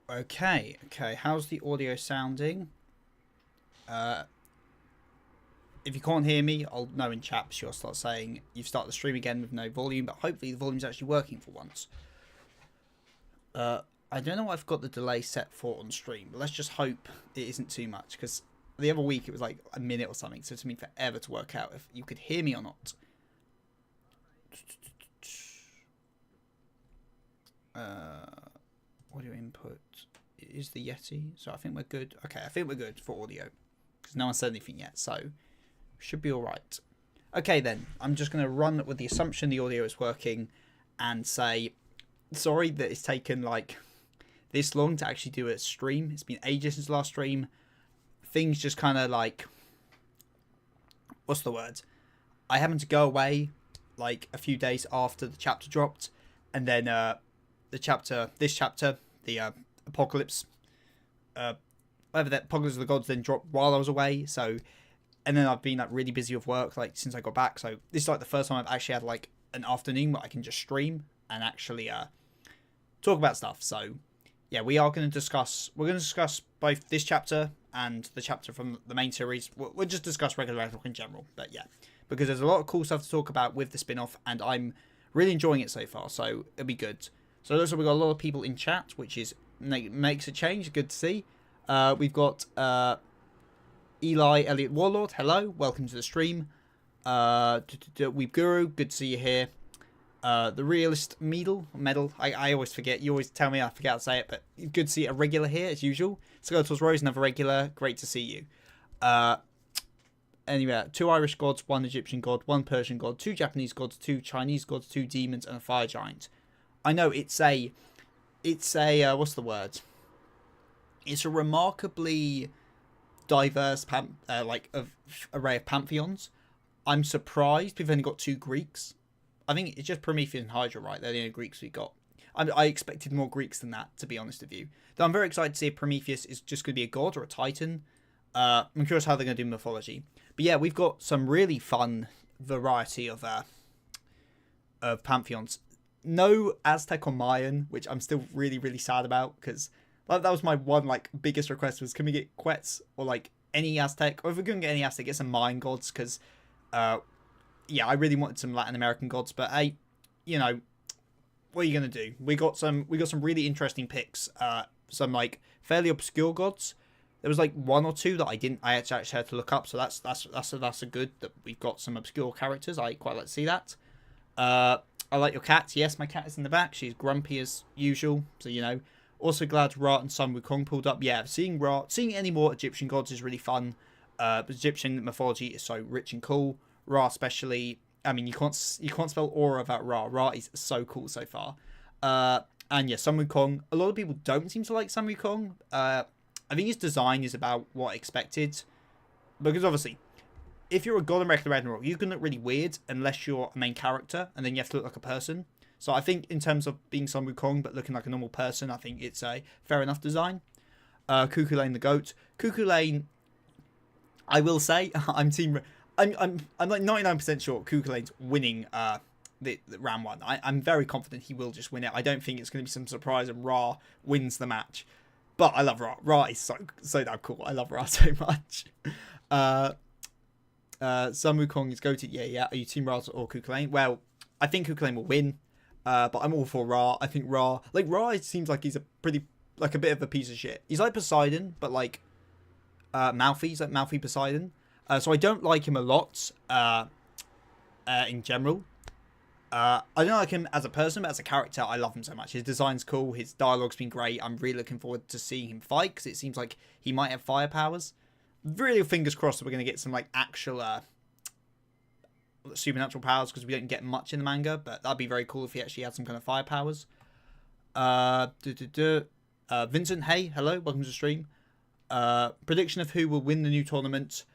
Okay, how's the audio sounding? If you can't hear me, I'll know in chat, so I'll start saying you've started the stream again with no volume, but hopefully the volume's actually working for once. I don't know what I've got the delay set for on stream, but let's just hope it isn't too much, because the other week it was like a minute or something, so it took me forever to work out if you could hear me or not. Audio input is the Yeti, so I think we're good. Okay, I think we're good for audio, because no one said anything yet, so should be alright. Okay then, I'm just going to run with the assumption the audio is working and say sorry that it's taken like this long to actually do a stream. It's been ages since the last stream. Things just kind of like, what's the word? I happened to go away like a few days after the chapter dropped, and then this chapter, the Apocalypse, whatever that Apocalypse of the Gods then dropped while I was away. So, and then I've been like really busy with work like since I got back. So this is like the first time I've actually had like an afternoon where I can just stream and actually talk about stuff. So yeah, we're going to discuss both this chapter and the chapter from the main series. We'll just discuss regular Ragnarok in general. But yeah, because there's a lot of cool stuff to talk about with the spin-off, and I'm really enjoying it so far. So it'll be good. So it looks like we've got a lot of people in chat, which is makes a change. Good to see. We've got Eli Elliott Warlord. Hello, welcome to the stream. Weeb Guru, good to see you here. The Realist Medal. I always forget. You always tell me I forget how to say it, but good to see a regular here as usual. Skeletor's Rose, another regular. Great to see you. Anyway, 2 Irish gods, 1 Egyptian god, 1 Persian god, 2 Japanese gods, 2 Chinese gods, 2 demons, and a fire giant. I know it's a what's the word? It's a remarkably diverse array of pantheons. I'm surprised we've only got 2 Greeks. I think it's just Prometheus and Hydra, right? They're the only Greeks we got. I expected more Greeks than that, to be honest with you. Though I'm very excited to see if Prometheus is just going to be a god or a titan. I'm curious how they're going to do mythology. But yeah, we've got some really fun variety of pantheons. No Aztec or Mayan, which I'm still really, really sad about, because that was my one like biggest request was, can we get Quetz or like any Aztec, or if we're going to get any Aztec, get some Mayan gods, because yeah, I really wanted some Latin American gods, but hey, you know, what are you gonna do? We got some really interesting picks. Some like fairly obscure gods. There was like 1 or 2 that I actually had to look up, so that's a good that we've got some obscure characters. I quite like to see that. I like your cat. Yes, my cat is in the back. She's grumpy as usual, so you know. Also glad Ra and Sun Wukong pulled up. Yeah, seeing any more Egyptian gods is really fun. Egyptian mythology is so rich and cool. Ra especially. I mean, you can't spell aura without Ra. Ra is so cool so far. And yeah, Sun Wukong. A lot of people don't seem to like Sun Wukong. I think his design is about what I expected, because obviously, if you're a god in Ragnarok, you can look really weird unless you're a main character, and then you have to look like a person. So I think in terms of being Sun Wukong but looking like a normal person, I think it's a fair enough design. Cuckoo Lane the goat. Cuckoo Lane, I will say, I'm like 99% sure Cuckoo Lane's winning the round 1. I'm very confident he will just win it. I don't think it's going to be some surprise and Ra wins the match. But I love Ra. Ra is so damn cool. I love Ra so much. Sun Wukong is goated. Yeah. Are you Team Ra or Cuckoo Lane? Well, I think Cuckoo Lane will win. But I'm all for Ra. I think Ra seems like he's a bit of a piece of shit. He's like Poseidon, but like mouthy. He's like mouthy Poseidon. So I don't like him a lot in general. I don't like him as a person, but as a character, I love him so much. His design's cool. His dialogue's been great. I'm really looking forward to seeing him fight, because it seems like he might have fire powers. Really, fingers crossed that we're going to get some like actual supernatural powers, because we don't get much in the manga, but that'd be very cool if he actually had some kind of fire powers. Vincent, hey, hello, welcome to the stream. Prediction of who will win the new tournament.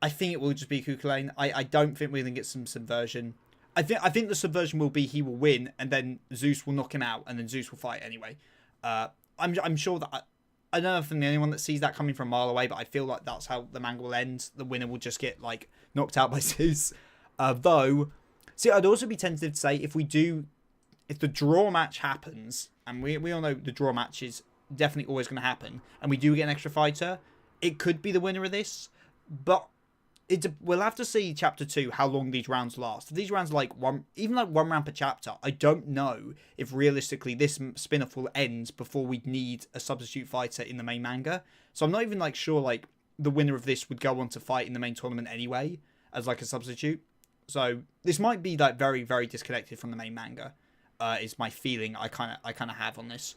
I think it will just be Cuckoo Lane. I don't think we're going to get some subversion. I think the subversion will be he will win, and then Zeus will knock him out, and then Zeus will fight anyway. I'm sure that I don't know if I'm the only one that sees that coming from a mile away, but I feel like that's how the manga will end. The winner will just get like knocked out by Zeus. Though, see, I'd also be tentative to say if the draw match happens, and we all know the draw match is definitely always going to happen, and we do get an extra fighter, it could be the winner of this. But we'll have to see chapter 2 how long these rounds last. If these rounds are like one round per chapter, I don't know if realistically this spin-off will end before we need a substitute fighter in the main manga. So I'm not even like sure like the winner of this would go on to fight in the main tournament anyway as like a substitute. So this might be like very, very disconnected from the main manga. Is my feeling I kind of have on this.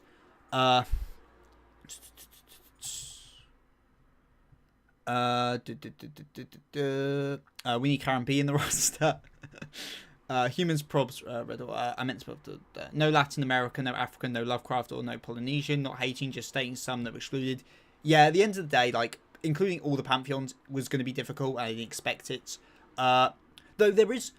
We need Karen B in the roster. Humans, probs, I meant to put no Latin American, no African, no Lovecraft, or no Polynesian. Not hating, just stating some that were excluded. Yeah, at the end of the day, like including all the pantheons was going to be difficult. I didn't expect it. Though there is,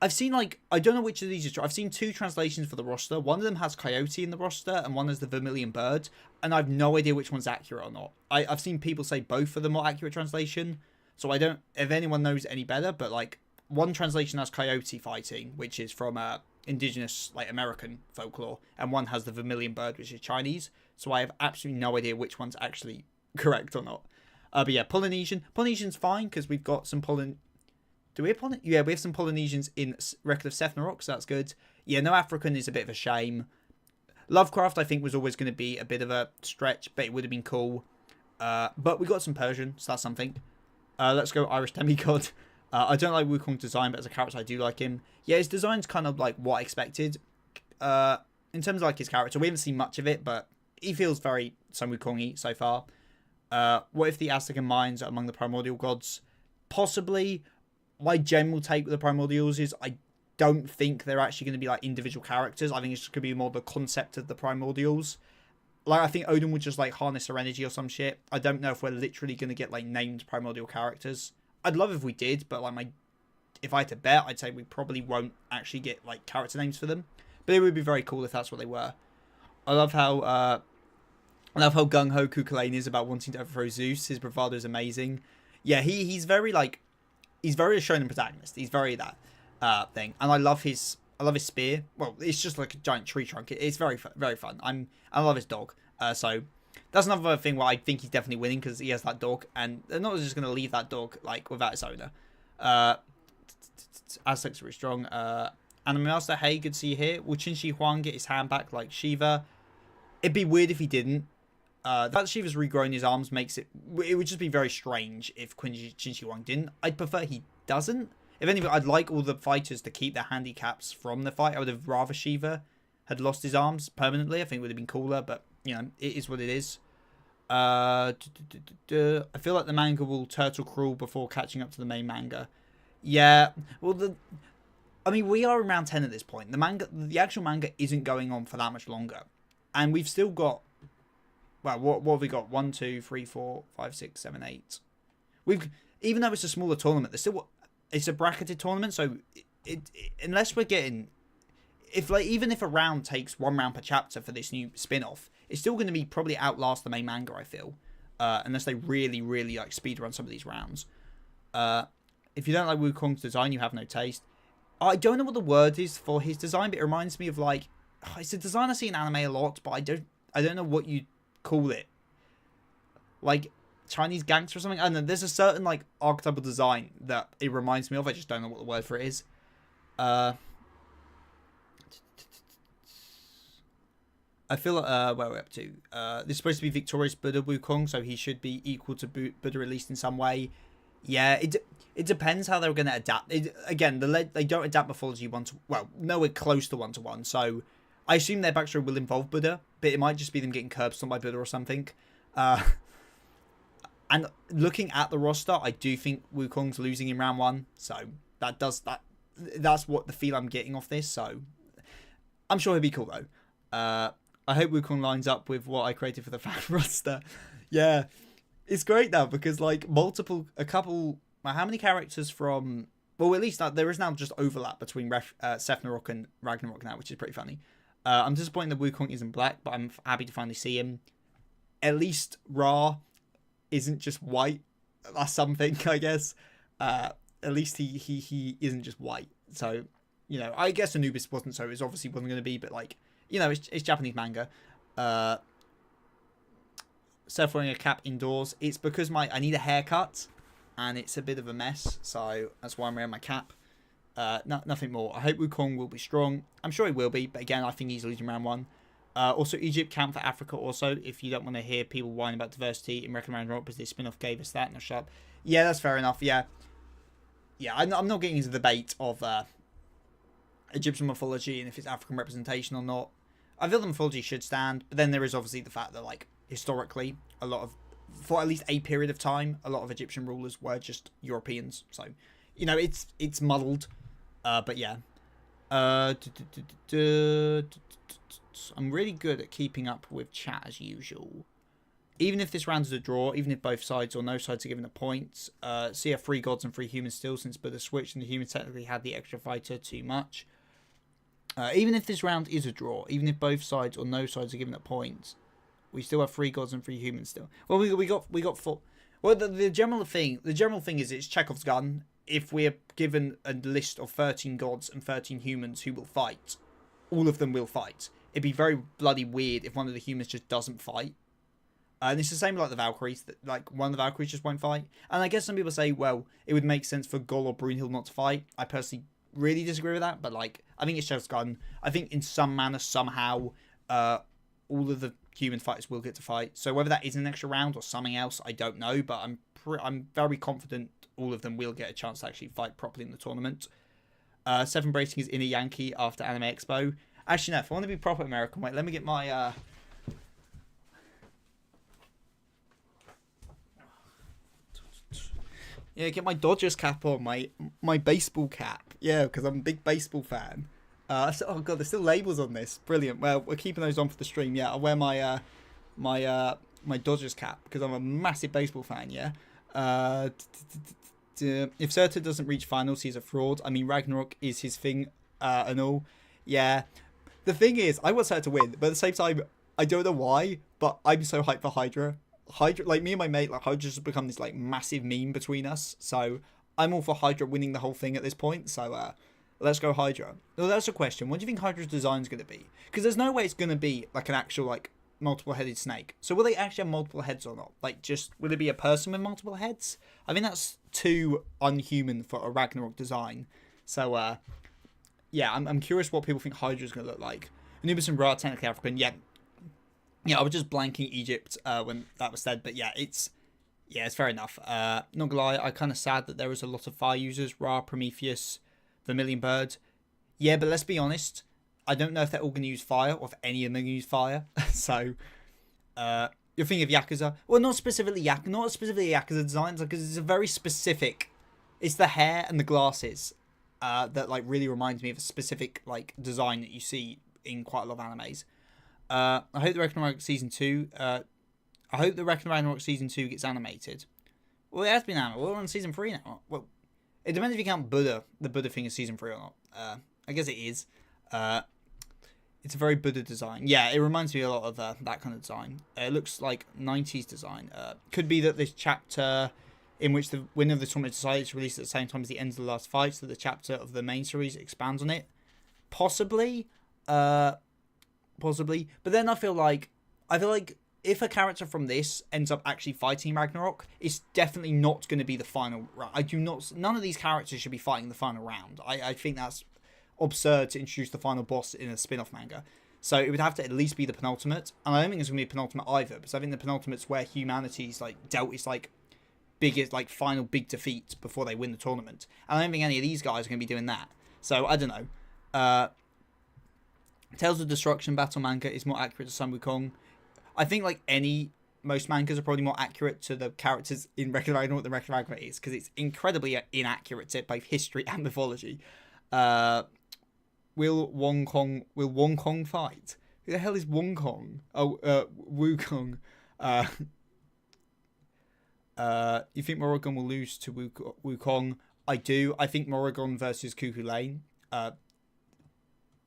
I've seen like I don't know which of these is true. I've seen 2 translations for the roster. One of them has Coyote in the roster, and one has the Vermilion Bird. And I've no idea which one's accurate or not. I've seen people say both of them are accurate translation. So I don't, if anyone knows any better, but like one translation has Coyote fighting, which is from indigenous like American folklore, and one has the Vermilion Bird, which is Chinese. So I have absolutely no idea which one's actually correct or not. But yeah, Polynesian's fine because we've got some Do we have Yeah, we have some Polynesians in Record of Ragnarok, so that's good. Yeah, no African is a bit of a shame. Lovecraft, I think, was always going to be a bit of a stretch, but it would have been cool. But we got some Persian, so that's something. Let's go Irish Demigod. I don't like Wukong's design, but as a character, I do like him. Yeah, his design's kind of like what I expected. In terms of like his character, we haven't seen much of it, but he feels very Sun Wukong-y so far. What if the Aztec and Mayans are among the primordial gods? Possibly. My general take with the primordials is I don't think they're actually going to be like individual characters. I think it's just going to be more the concept of the primordials. Like I think Odin would just like harness their energy or some shit. I don't know if we're literally going to get like named primordial characters. I'd love if we did, but like if I had to bet, I'd say we probably won't actually get like character names for them. But it would be very cool if that's what they were. I love how gung ho Kukulane is about wanting to overthrow Zeus. His bravado is amazing. Yeah, he's very like. He's very a shonen protagonist. He's very that thing, and I love his spear. Well, it's just like a giant tree trunk. It's very very fun. I love his dog. So that's another thing where I think he's definitely winning because he has that dog, and they're not just going to leave that dog like without its owner. Aztecs are really strong. Anime Master, hey, good to see you here. Will Qin Shi Huang get his hand back like Shiva? It'd be weird if he didn't. That Shiva's regrown his arms makes it would just be very strange if Qin Shi Huang didn't. I'd prefer he doesn't. If anything, I'd like all the fighters to keep their handicaps from the fight. I would have rather Shiva had lost his arms permanently. I think it would have been cooler, but you know, it is what it is. I feel like the manga will turtle crawl before catching up to the main manga. Yeah, well, we are around 10 at this point. The actual manga isn't going on for that much longer, and we've still got. Well, what have we got? 1, 2, 3, 4, 5, 6, 7, 8. Even though it's a smaller tournament, it's a bracketed tournament, so unless we're getting, even if a round takes 1 round per chapter for this new spin-off, it's still going to be probably outlast the main manga. I feel, unless they really, really like speed run some of these rounds. If you don't like Wukong's design, you have no taste. I don't know what the word is for his design, but it reminds me of like it's a design I see in anime a lot, but I don't know what you call it, like Chinese gangster or something. I don't know, there's a certain like archetypal design that it reminds me of. I just don't know what the word for it is. I feel where we're up to. This is supposed to be victorious Buddha Wukong, so he should be equal to Buddha at least in some way. Yeah, it depends how they're going to adapt. They don't adapt Mythology nowhere close to 1-to-1, so I assume their backstory will involve Buddha, but it might just be them getting curb stomped by Buddha or something. And looking at the roster, I do think Wukong's losing in round 1, so that's what the feel I'm getting off this. So I'm sure he'll be cool though. I hope Wukong lines up with what I created for the fan roster. Yeah, it's great now because like how many characters from? Well, at least there is now just overlap between Ragnarok and Ragnarok now, which is pretty funny. I'm disappointed that Wukong isn't black, but I'm happy to finally see him. At least Ra isn't just white. That's something, I guess. At least he isn't just white. So, you know, I guess Anubis wasn't, so it obviously wasn't going to be, but like, you know, it's Japanese manga. Seth wearing a cap indoors. It's because I need a haircut, and it's a bit of a mess, so that's why I'm wearing my cap. Nothing more. I hope Wukong will be strong. I'm sure he will be, but again, I think he's losing round 1. Also, Egypt count for Africa also, if you don't want to hear people whining about diversity in Ragnarok, because this spin-off gave us that. No, shut up. Yeah, that's fair enough, yeah. Yeah, I'm not getting into the debate of Egyptian mythology and if it's African representation or not. I feel the mythology should stand, but then there is obviously the fact that, like, historically, for at least a period of time, a lot of Egyptian rulers were just Europeans. So, you know, it's muddled. But yeah. I'm really good at keeping up with chat as usual. Even if this round is a draw, even if both sides or no sides are given a point, see 3 gods and 3 humans still, since Buddha switched and the humans technically had the extra fighter too much. Even if this round is a draw, even if both sides or no sides are given a point, we still have 3 gods and 3 humans still. Well, we got 4. Well, the general thing is it's Chekhov's gun. If we're given a list of 13 gods and 13 humans who will fight, all of them will fight. It'd be very bloody weird if one of the humans just doesn't fight. And it's the same like the Valkyries, that like one of the Valkyries just won't fight. And I guess some people say, well, it would make sense for Gol or Brunhild not to fight. I personally really disagree with that, but like I think it's Chekhov's gun. I think in some manner, somehow, all of the human fighters will get to fight. So whether that is an extra round or something else, I don't know. But I'm very confident all of them will get a chance to actually fight properly in the tournament. Seth embracing his inner Yankee after Anime Expo. Actually, no, if I want to be proper American, wait, let me get my... Yeah, get my Dodgers cap on, my baseball cap. Yeah, because I'm a big baseball fan. Oh god, there's still labels on this. Brilliant. Well, we're keeping those on for the stream. Yeah, I'll wear my my Dodgers cap because I'm a massive baseball fan. Yeah. If Serta doesn't reach finals, he's a fraud. I mean, Ragnarok is his thing and all. Yeah. The thing is, I want Serta to win, but at the same time, I don't know why, but I'm so hyped for Hydra. Hydra, like me and my mate, like Hydra's just become this like massive meme between us. So I'm all for Hydra winning the whole thing at this point. So let's go Hydra. Well, that's a question. What do you think Hydra's design is going to be? Because there's no way it's going to be like an actual like multiple-headed snake. So will they actually have multiple heads or not? Like, just will it be a person with multiple heads? I think that's too unhuman for a Ragnarok design. So yeah, I'm curious what people think Hydra's going to look like. Anubis and Ra, technically African. Yeah, I was just blanking Egypt when that was said, but yeah, it's fair enough. Not gonna lie, I'm kind of sad that there is a lot of fire users. Ra, Prometheus, Vermilion Bird. Yeah, but let's be honest, I don't know if they're all going to use fire or if any of them are going to use fire. So, you're thinking of Yakuza. Well, not specifically Yakuza designs, because it's a very specific... It's the hair and the glasses that like really reminds me of a specific like design that you see in quite a lot of animes. I hope the Ragnarok Season 2... I hope the Ragnarok Season 2 gets animated. Well, it has been animated. We're on Season 3 now. Well, it depends if you count the Buddha thing as Season 3 or not. I guess it is. It's a very Buddha design. Yeah, it reminds me a lot of that kind of design. It looks like 90s design. Could be that this chapter in which the winner of the tournament decided to release at the same time as the end of the last fight, so the chapter of the main series expands on it. Possibly. Possibly. But then I feel like if a character from this ends up actually fighting Ragnarok, it's definitely not going to be the final round. None of these characters should be fighting the final round. I think that's absurd to introduce the final boss in a spin-off manga. So it would have to at least be the penultimate. And I don't think it's going to be a penultimate either, because I think the penultimate's where humanity's like dealt its like biggest like final big defeat before they win the tournament. And I don't think any of these guys are going to be doing that. So I don't know. Tales of Destruction battle manga is more accurate to Sun Wukong. I think like most mangas are probably more accurate to the characters in Ragnarok than what the Ragnarok is, because it's incredibly inaccurate to both history and mythology. Will Wong Kong fight? Who the hell is Wong Kong? Oh, Wukong. You think Morrigan will lose to Wukong? I do. I think Morrigan versus Cuckoo Lane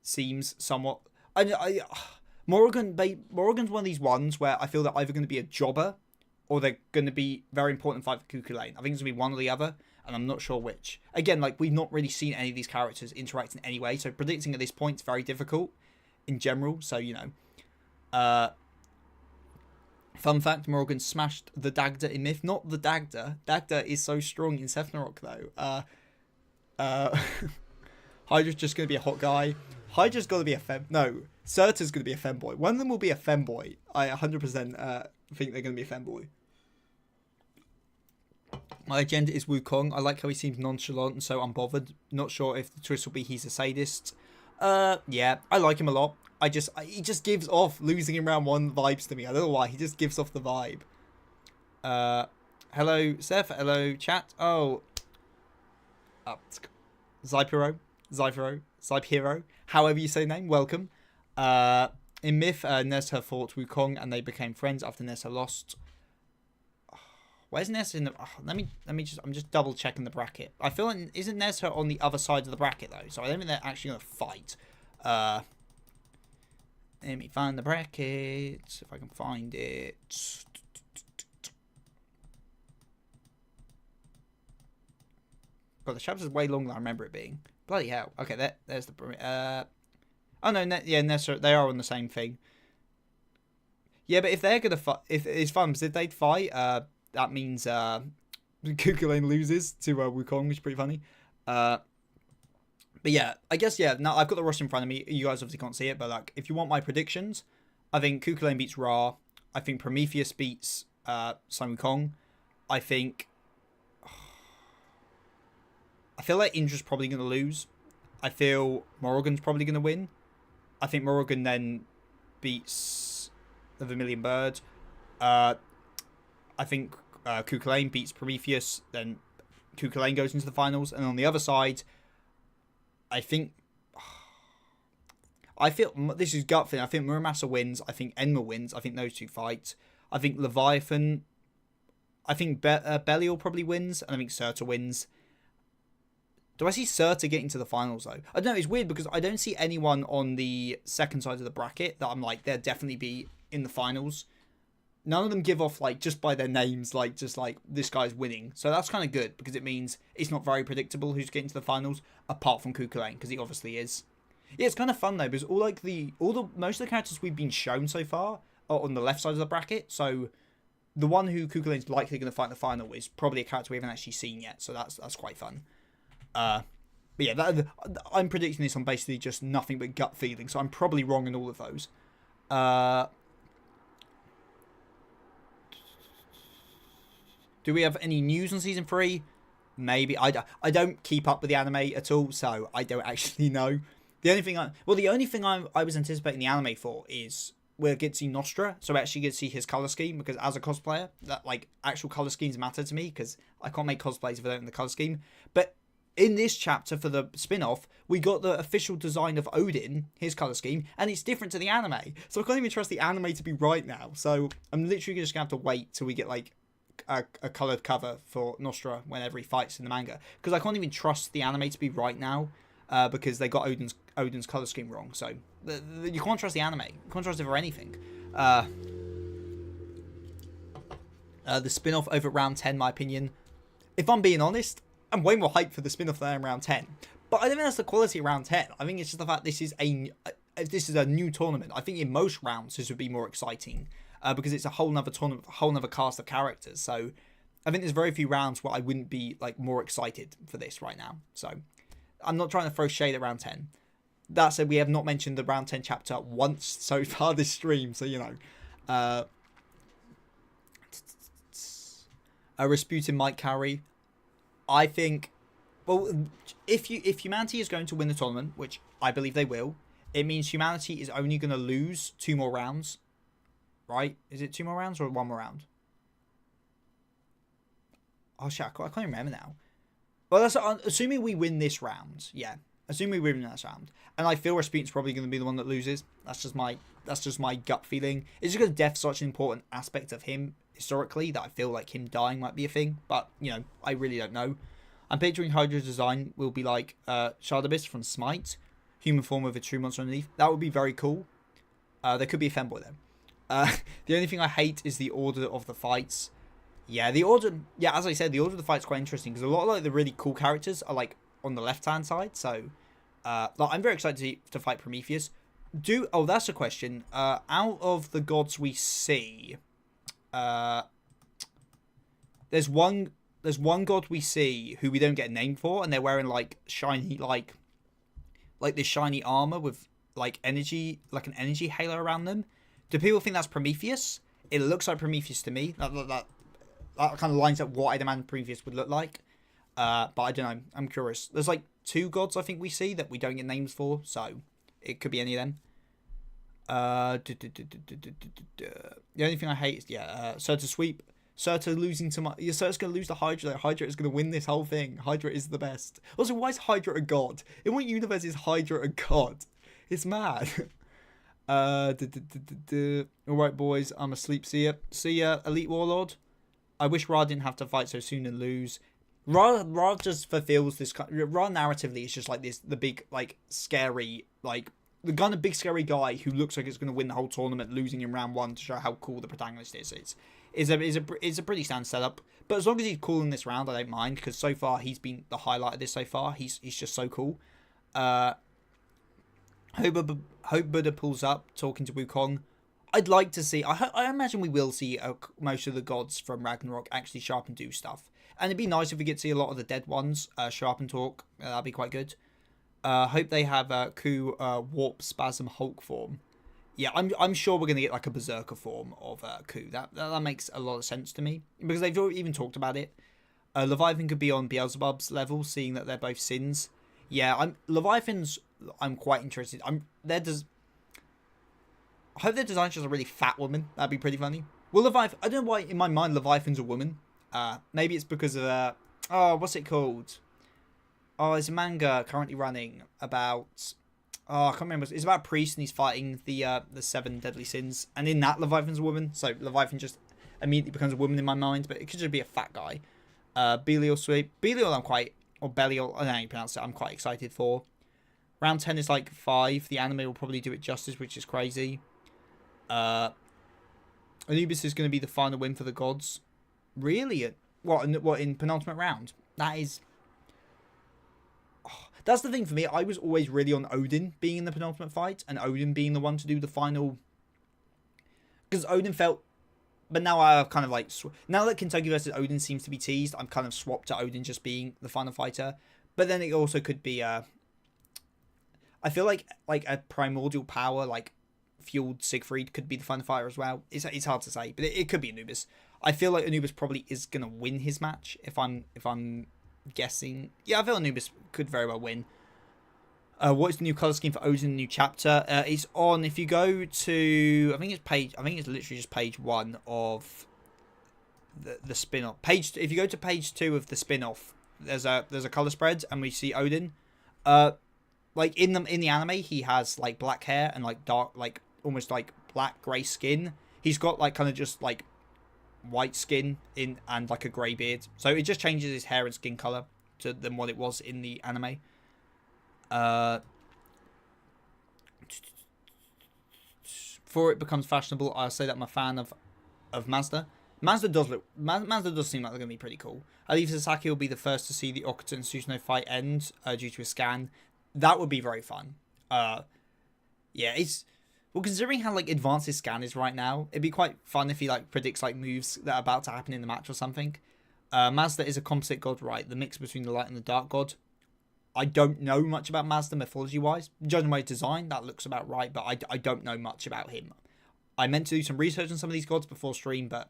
seems somewhat... Morrigan's one of these ones where I feel they're either going to be a jobber or they're going to be very important fight for Cuckoo Lane. I think it's going to be one or the other, and I'm not sure which. Again, like, we've not really seen any of these characters interact in any way, so predicting at this point is very difficult in general. So, you know, Fun fact, Morrigan smashed the Dagda in Myth, not the Dagda. Dagda is so strong in Ragnarok though. Hydra's just going to be a hot guy. Hydra's got to be a no, Surtur's going to be a femboy. One of them will be a femboy. I 100% think they're going to be a femboy. My agenda is Wukong. I like how he seems nonchalant and so unbothered. Not sure if the twist will be he's a sadist. Yeah, I like him a lot. He just gives off losing in round 1 vibes to me. I don't know why. He just gives off the vibe. Hello, Seth. Hello, chat. Oh. Zypiro. However you say the name. Welcome. In Myth, Nessa fought Wukong and they became friends after Nessa lost. Where's Nessa in the... Oh, let me just... I'm just double checking the bracket. I feel like... Isn't Nessa on the other side of the bracket, though? So I don't think they're actually going to fight. Let me find the bracket. If I can find it. God, the chapter's way longer than I remember it being. Bloody hell. Okay, there's the... Oh, no, yeah, Nessa... They are on the same thing. Yeah, but if they're going to fight... If it's fun, because if they'd fight... that means Kukulane loses to Wukong, which is pretty funny. But yeah, I guess, yeah, now I've got the roster in front of me. You guys obviously can't see it, but like, if you want my predictions, I think Kukulane beats Ra. I think Prometheus beats Sun Wukong. I feel like Indra's probably going to lose. I feel Morrigan's probably going to win. I think Morrigan then beats the Vermilion Bird. I think Kukulane beats Prometheus, then Kukulane goes into the finals. And on the other side, I feel, this is gut feeling, I think Muramasa wins, I think Enma wins, I think those two fight. I think Leviathan, I think Belial probably wins, and I think Surtur wins. Do I see Surtur getting to the finals, though? I don't know, it's weird, because I don't see anyone on the second side of the bracket that I'm like, they'll definitely be in the finals. None of them give off, like, just by their names, like, just like, this guy's winning. So that's kind of good, because it means it's not very predictable who's getting to the finals, apart from Kukulane, because he obviously is. Yeah, it's kind of fun, though, because most of the characters we've been shown so far are on the left side of the bracket, so the one who Kukulane's likely going to fight in the final is probably a character we haven't actually seen yet, so that's quite fun. But yeah, I'm predicting this on basically just nothing but gut feeling, so I'm probably wrong in all of those. Do we have any news on Season 3? Maybe. I don't keep up with the anime at all, so I don't actually know. The only thing I was anticipating the anime for is we'll get to see Nostra, so we actually get to see his colour scheme, because as a cosplayer, that like actual colour schemes matter to me, because I can't make cosplays if I don't know the colour scheme. But in this chapter for the spin-off, we got the official design of Odin, his colour scheme, and it's different to the anime. So I can't even trust the anime to be right now. So I'm literally just going to have to wait till we get like a coloured cover for Nostra whenever he fights in the manga, because I can't even trust the anime to be right now, because they got Odin's colour scheme wrong. So you can't trust the anime. You can't trust it for anything. The spin-off over round 10, my opinion, if I'm being honest, I'm way more hyped for the spin-off than I am round 10. But I don't think that's the quality of round 10. I think it's just the fact this is a new tournament. I think in most rounds this would be more exciting, because it's a whole nother tournament, a whole nother cast of characters. So I think there's very few rounds where I wouldn't be like more excited for this right now. So I'm not trying to throw shade at round 10. That said, we have not mentioned the round 10 chapter once so far this stream, so you know. Rasputin might carry. I think, well, if humanity is going to win the tournament, which I believe they will, it means humanity is only going to lose 2 more rounds. Right? Is it 2 more rounds or 1 more round? Oh shit, I can't remember now. Well, that's assuming we win this round. Yeah, assuming we win this round, and I feel Rasputin's probably going to be the one that loses. That's just my gut feeling. It's just because death's such an important aspect of him historically that I feel like him dying might be a thing. But you know, I really don't know. I'm picturing Hydra's design will be like Shardabis from Smite, human form with a true monster underneath. That would be very cool. There could be a femboy though. The only thing I hate is the order of the fights. Yeah, as I said, the order of the fight's quite interesting, because a lot of like the really cool characters are like on the left-hand side. So, like, I'm very excited to fight Prometheus. That's a question. Out of the gods we see, There's one god we see who we don't get a name for, and they're wearing like shiny like this shiny armor with like energy, like an energy halo around them. Do people think that's Prometheus? It looks like Prometheus to me. That kind of lines up what I'd imagine Prometheus would look like. But I don't know. I'm curious. There's like 2 gods I think we see that we don't get names for, so it could be any of them. The only thing I hate is Surtur sweep. Surtur losing to my... Yeah, Surtur's going to lose to Hydra. Hydra is going to win this whole thing. Hydra is the best. Also, why is Hydra a god? In what universe is Hydra a god? It's mad. Alright, boys. I'm asleep. See ya, Elite Warlord. I wish Ra didn't have to fight so soon and lose. Ra just fulfills this... Ra narratively is just like this... The big, like, scary... Like, the kind of big, scary guy who looks like it's going to win the whole tournament, losing in round 1 to show how cool the protagonist is. It's a pretty standard setup. But as long as he's cool in this round, I don't mind. Because so far, he's been the highlight of this so far. He's just so cool. Hope Buddha pulls up, talking to Wukong. I'd like to see... I imagine we will see most of the gods from Ragnarok actually show up and do stuff. And it'd be nice if we get to see a lot of the dead ones show up and talk. That'd be quite good. Hope they have Ku Warp Spasm Hulk form. Yeah, I'm sure we're going to get like a Berserker form of Ku. That makes a lot of sense to me. Because they've even talked about it. Leviathan could be on Beelzebub's level, seeing that they're both sins. Yeah, Leviathan's... I'm quite interested. I hope their design's just a really fat woman. That'd be pretty funny. Well, Leviathan... I don't know why in my mind Leviathan's a woman. Maybe it's because of... what's it called? Oh, it's a manga currently running about... Oh, I can't remember. It's about a priest and he's fighting the 7 deadly sins. And in that, Leviathan's a woman. So Leviathan just immediately becomes a woman in my mind. But it could just be a fat guy. Belial sweep. Belial I'm quite... Or Belial, I don't know how you pronounce it. I'm quite excited for. Round 10 is like 5. The anime will probably do it justice, which is crazy. Anubis is going to be the final win for the gods. Really? What in penultimate round? That is... Oh, that's the thing for me. I was always really on Odin being in the penultimate fight. And Odin being the one to do the final... Because Odin felt... But now I've kind of like... Now that Kentucky versus Odin seems to be teased, I'm kind of swapped to Odin just being the final fighter. But then it also could be... I feel like a primordial power, like fueled Siegfried could be the final fighter as well. It's hard to say, but it could be Anubis. I feel like Anubis probably is gonna win his match if I'm guessing. Yeah, I feel Anubis could very well win. What is the new color scheme for Odin? The new chapter? It's on. If you go to, I think it's literally just page 1 of the spin-off. If you go to page 2 of the spin-off, there's a color spread, and we see Odin. Like in the anime, he has like black hair and like dark, like almost like black grey skin. He's got like kind of just like white skin and like a grey beard. So it just changes his hair and skin color than what it was in the anime. Before it becomes fashionable, I'll say that I'm a fan of Mazda. Mazda does seem like they're gonna be pretty cool. I believe Sasaki will be the first to see the Okuta and Susanoo fight end due to a scan. That would be very fun. Yeah, considering how like advanced his scan is right now, it'd be quite fun if he like predicts like moves that are about to happen in the match or something. Mazda is a composite god, right? The mix between the light and the dark god. I don't know much about Mazda mythology wise. Judging by his design, that looks about right, but I don't know much about him. I meant to do some research on some of these gods before stream, but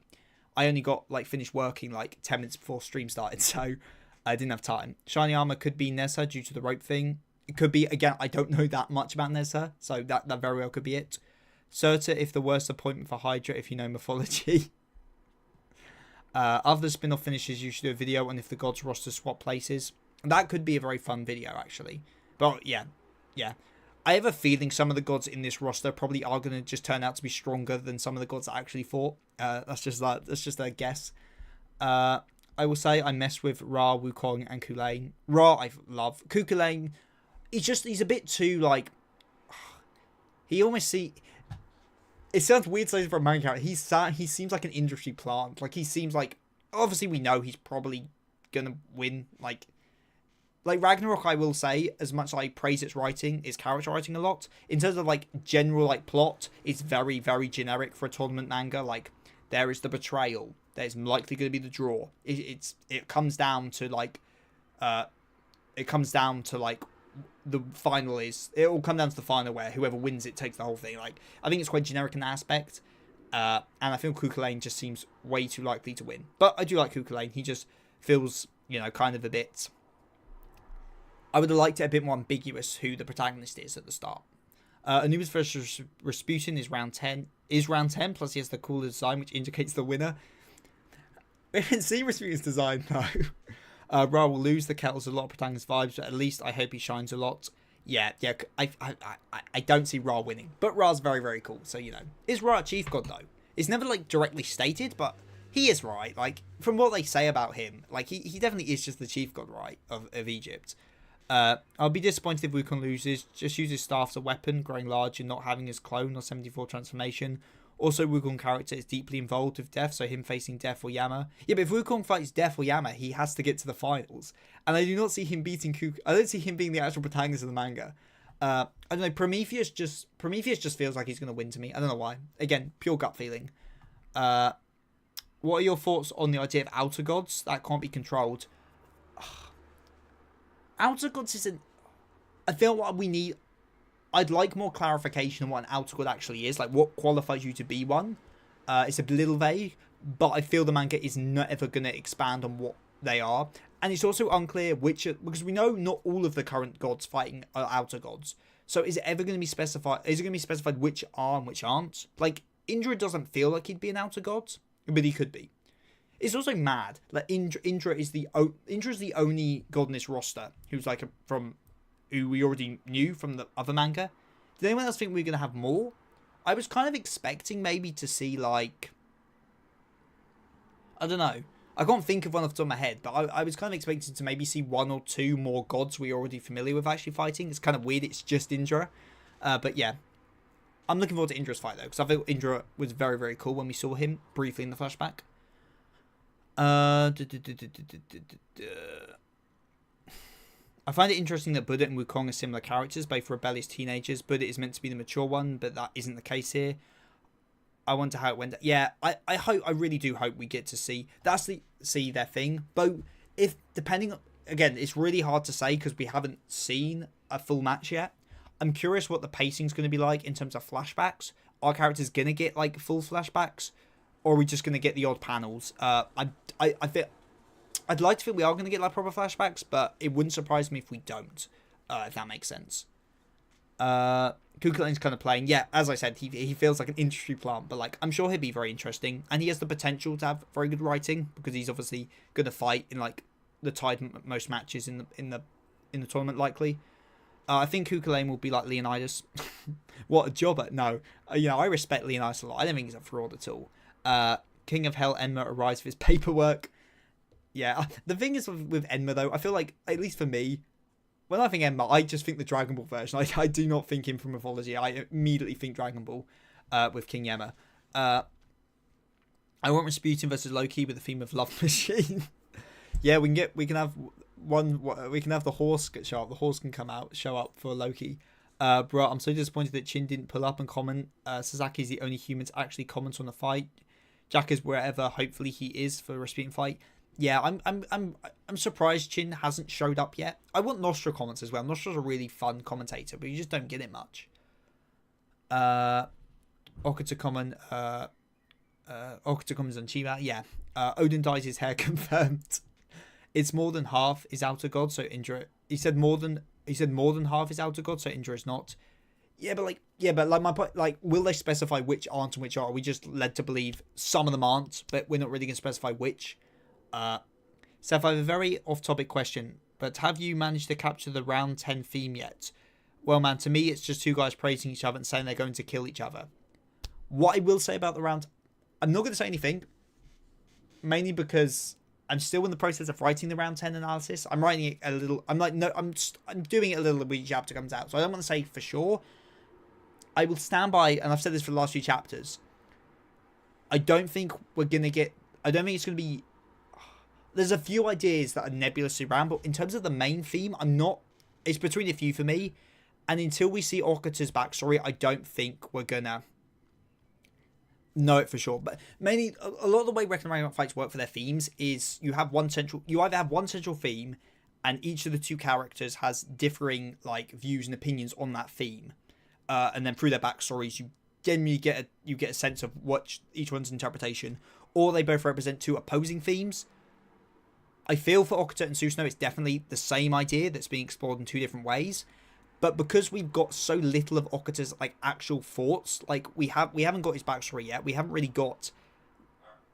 I only got like finished working like 10 minutes before stream started, so I didn't have time. Shiny armor could be Nessa due to the rope thing. It could be, again, I don't know that much about Nessa, so that very well could be it. Surtur, if the worst appointment for Hydra, if you know mythology. After the spin-off finishes, you should do a video on if the gods roster swap places. That could be a very fun video, actually. But, yeah. I have a feeling some of the gods in this roster probably are going to just turn out to be stronger than some of the gods that actually fought. That's just a guess. I will say I mess with Ra, Wukong, and Kulane. Ra, I love. Kulane... He's a bit too, like... He almost It sounds weird saying for a main character. He seems like an industry plant. Like, he seems like... Obviously, we know he's probably gonna win. Like Ragnarok, I will say, as much as I praise its writing, its character writing a lot, in terms of, like, general, like, plot, it's very, very generic for a tournament manga. Like, there is the betrayal, there's likely going to be the draw. It comes down to like the final is, it will come down to the final where whoever wins it takes the whole thing. Like, I think it's quite generic in that aspect, and I feel Cuchulainn just seems way too likely to win. But I do like Cuchulainn. He just feels, you know, kind of a bit, I would have liked it a bit more ambiguous who the protagonist is at the start. Anubis versus Rasputin is round 10. Plus he has the cooler design, which indicates the winner. We haven't seen Rasputin's design, though. Ra will lose. The kettle's a lot of protagonist vibes, but at least I hope he shines a lot. Yeah. I don't see Ra winning, but Ra's very, very cool. So, you know, is Ra a chief god though? It's never like directly stated, but he is, right. Like, from what they say about him, like he definitely is just the chief god, right, of Egypt. I'll be disappointed if Wukong loses. Just use his staff as a weapon, growing large and not having his clone or 74 transformation. Also, Wukong character is deeply involved with Death, so him facing Death or Yama. Yeah, but if Wukong fights Death or Yama, he has to get to the finals. And I do not see him beating I don't see him being the actual protagonist of the manga. I don't know, Prometheus just feels like he's going to win to me. I don't know why. Again, pure gut feeling. What are your thoughts on the idea of outer gods that can't be controlled? Outer gods isn't... I feel what we need... I'd like more clarification on what an outer god actually is. Like, what qualifies you to be one. It's a little vague, but I feel the manga is not ever going to expand on what they are. And it's also unclear which... Because we know not all of the current gods fighting are outer gods. So is it ever going to be specified... Is it going to be specified which are and which aren't? Like, Indra doesn't feel like he'd be an outer god, but he could be. It's also mad. Like, Indra is the only god in this roster who's like who we already knew from the other manga. Did anyone else think we were gonna have more? I was kind of expecting maybe to see, like, I don't know. I can't think of one off the top of my head, but I was kind of expecting to maybe see one or two more gods we're already familiar with actually fighting. It's kind of weird. It's just Indra, but yeah. I'm looking forward to Indra's fight though, because I feel Indra was very, very cool when we saw him briefly in the flashback. I find it interesting that Buddha and Wukong are similar characters, both rebellious teenagers. Buddha is meant to be the mature one, but that isn't the case here. I wonder how it went. Yeah, I really do hope we get to see their thing. But if depending on, again, it's really hard to say because we haven't seen a full match yet. I'm curious what the pacing's going to be like in terms of flashbacks. Are characters going to get like full flashbacks, or are we just going to get the odd panels? I feel I'd like to think we are going to get like proper flashbacks, but it wouldn't surprise me if we don't. If that makes sense. Cuchulainn's kind of playing. Yeah, as I said, he feels like an industry plant, but like I'm sure he'll be very interesting, and he has the potential to have very good writing because he's obviously going to fight in like the tied most matches in the tournament likely. I think Cuchulainn will be like Leonidas. What a jobber! No, I respect Leonidas a lot. I don't think he's a fraud at all. King of Hell Enma arrives for his paperwork. Yeah, the thing is with Enma though, I feel like, at least for me, when I think Enma, I just think the Dragon Ball version. I do not think him from Mythology. I immediately think Dragon Ball with King Enma. I want Rasputin versus Loki with the theme of Love Machine. Yeah, we can have the horse show up. The horse can show up for Loki. Bro, I'm so disappointed that Chin didn't pull up and comment. Sasaki's the only human to actually comment on the fight. Jack is wherever hopefully he is for a Rasputin fight. Yeah, I'm surprised Chin hasn't showed up yet. I want Nostra comments as well. Nostra's a really fun commentator, but you just don't get it much. Okuta comment. Okuta comments on Chiba. Yeah. Odin dyes his hair confirmed. It's more than half is outer god, so Indra. He said more than half is outer god, so Indra is not. Yeah, but my point, like, will they specify which aren't and which are? Are we just led to believe some of them aren't, but we're not really going to specify which? Seth, I have a very off-topic question, but have you managed to capture the round 10 theme yet? Well, man, to me, it's just two guys praising each other and saying they're going to kill each other. What I will say about the round, I'm not going to say anything, mainly because I'm still in the process of writing the round 10 analysis. I'm writing it a little. I'm doing it a little when each chapter comes out, so I don't want to say for sure. I will stand by, and I've said this for the last few chapters. I don't think it's going to be. There's a few ideas that are nebulously around, but in terms of the main theme, it's between a few for me. And until we see Okuta's backstory, I don't think we're gonna know it for sure. But mainly, a lot of the way Ragnarok fights work for their themes is you either have one central theme, and each of the two characters has differing like views and opinions on that theme, and then through their backstories, you generally get a sense of what each one's interpretation, or they both represent two opposing themes. I feel for Okuta and Susanoo, it's definitely the same idea that's being explored in two different ways. But because we've got so little of Okuta's like actual thoughts, like we haven't got his backstory yet. We haven't really got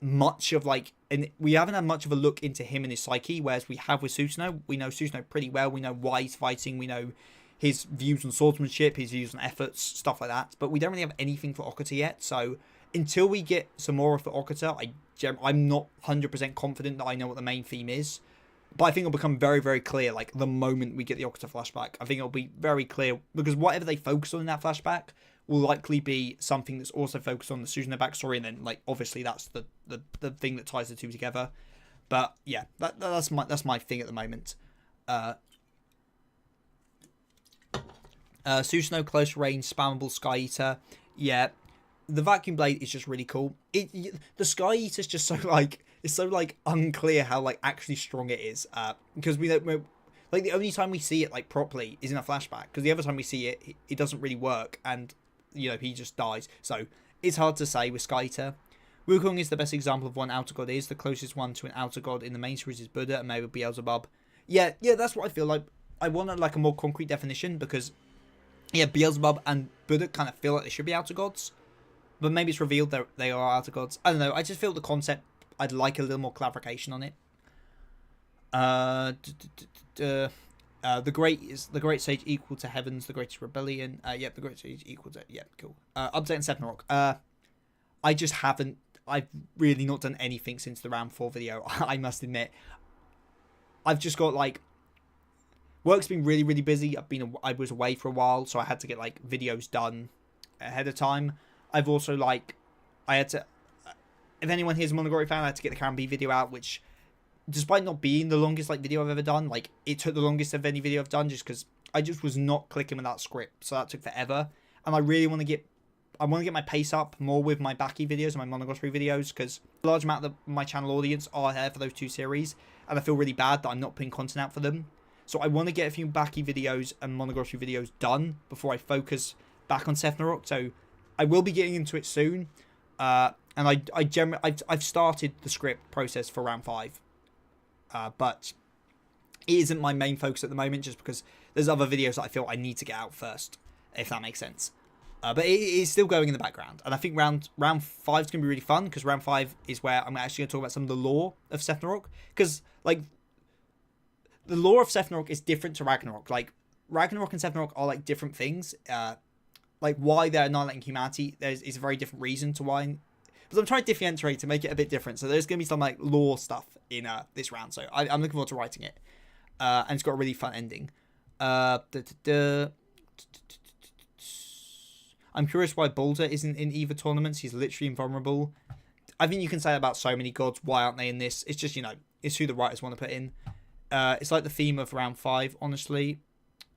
much of like, and we haven't had much of a look into him and his psyche. Whereas we have with Susanoo, we know Susanoo pretty well. We know why he's fighting. We know his views on swordsmanship, his views on efforts, stuff like that. But we don't really have anything for Okuta yet. So until we get some more for Okuta, I'm not 100% confident that I know what the main theme is. But I think it'll become very, very clear, like, the moment we get the Okuta flashback. I think it'll be very clear, because whatever they focus on in that flashback will likely be something that's also focused on the Susanoo backstory, and then, like, obviously that's the thing that ties the two together. But, yeah, that's my thing at the moment. Susanoo, close range, spammable Sky Eater. Yeah, the Vacuum Blade is just really cool. The Sky Eater's just so, like... It's so, like, unclear how, like, actually strong it is. Because we don't... Like, the only time we see it, like, properly is in a flashback. Because the other time we see it, it doesn't really work. And, you know, he just dies. So, it's hard to say with Sky Eater. Wukong is the best example of what an outer god is. The closest one to an outer god in the main series is Buddha and maybe Beelzebub. Yeah, that's what I feel like. I want, like, a more concrete definition. Because, yeah, Beelzebub and Buddha kind of feel like they should be outer gods. But maybe it's revealed that they are outer gods. I don't know. I just feel the concept... I'd like a little more clarification on it. The great sage equal to heavens, the greatest rebellion. Yep, the great sage equal to cool. Update on Ragnarok. I've really not done anything since the round 4 video. I must admit. I've just got like work's been really, really busy. I was away for a while, so I had to get like videos done ahead of time. I've also I had to. If anyone here's a Monogatari fan, I had to get the Karen B video out, which, despite not being the longest like video I've ever done, like it took the longest of any video I've done, just because I just was not clicking with that script, so that took forever. And I really want to get my pace up more with my Baki videos and my Monogatari videos, because a large amount of my channel audience are here for those two series, and I feel really bad that I'm not putting content out for them. So I want to get a few Baki videos and Monogatari videos done before I focus back on Ragnarok. So I will be getting into it soon. And I've started the script process for round 5, but it isn't my main focus at the moment, just because there's other videos that I feel I need to get out first, if that makes sense. But it is still going in the background, and I think round 5 is going to be really fun, because round 5 is where I'm actually going to talk about some of the lore of Ragnarok, because like the lore of Ragnarok is different to Ragnarok. Like Ragnarok and Ragnarok are like different things. Like why they're annihilating humanity, is a very different reason to why. But I'm trying to differentiate to make it a bit different. So there's going to be some like lore stuff in this round. So I'm looking forward to writing it. And it's got a really fun ending. I'm curious why Balder isn't in either tournaments. He's literally invulnerable. I think you can say that about so many gods. Why aren't they in this? It's just, you know, it's who the writers want to put in. It's like the theme of round 5, honestly.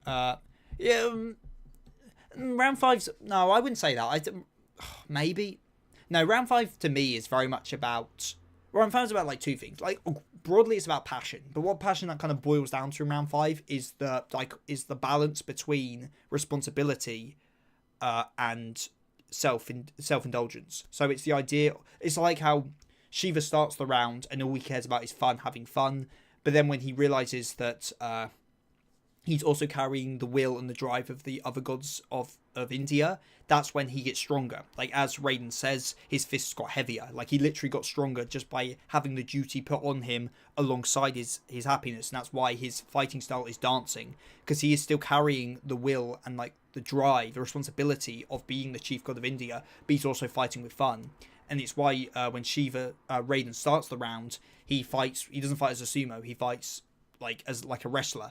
Round 5's... No, I wouldn't say that. Maybe... No, round 5 to me is very much about... Round 5 is about like two things. Like broadly, it's about passion, but what passion that kind of boils down to in round 5 is the balance between responsibility and self-indulgence. So it's the idea. It's like how Shiva starts the round and all he cares about is fun, having fun. But then when he realizes that he's also carrying the will and the drive of the other gods of India, that's when he gets stronger. Like, as Raiden says, his fists got heavier. Like, he literally got stronger just by having the duty put on him alongside his happiness. And that's why his fighting style is dancing. Because he is still carrying the will and, like, the drive, the responsibility of being the chief god of India, but he's also fighting with fun. And it's why when Raiden starts the round, he doesn't fight as a sumo, he fights as a wrestler.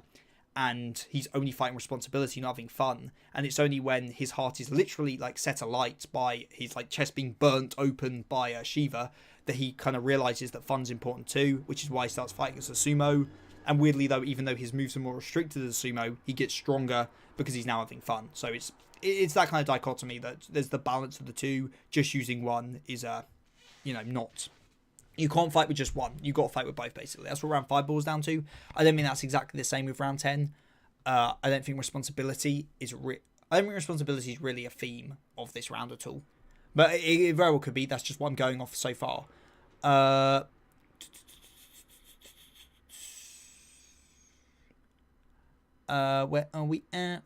And he's only fighting responsibility, not having fun. And it's only when his heart is literally set alight by his chest being burnt open by Shiva that he kind of realizes that fun's important too, which is why he starts fighting as a sumo. And weirdly though, even though his moves are more restricted as a sumo, he gets stronger because he's now having fun. So it's that kind of dichotomy that there's the balance of the two. Just using one is not. You can't fight with just one. You got to fight with both, basically. That's what round 5 boils down to. I don't mean that's exactly the same with round 10. I don't think responsibility is really a theme of this round at all. But it very well could be. That's just what I'm going off so far. Where are we at?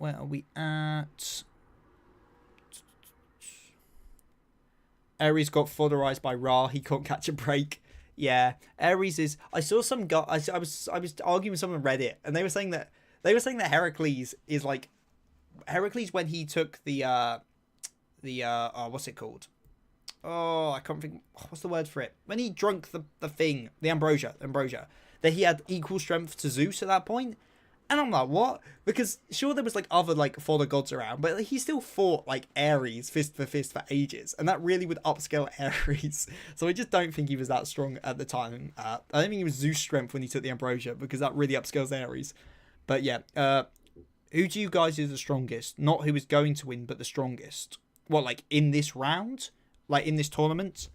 Ares got fotherized by Ra. He can't catch a break. Yeah, Ares is. I saw some guy. I was arguing with someone on Reddit, and they were saying that Heracles is like Heracles when he took the what's it called? Oh, I can't think. What's the word for it? When he drunk the thing, the ambrosia, that he had equal strength to Zeus at that point. And I'm like, what? Because sure, there was like other like fodder gods around, but he still fought like Ares fist for ages, and that really would upscale Ares. So I just don't think he was that strong at the time. I don't think he was Zeus strength when he took the ambrosia, because that really upscales Ares. But yeah, who do you guys is the strongest? Not who is going to win, but the strongest. What, like in this round, like in this tournament?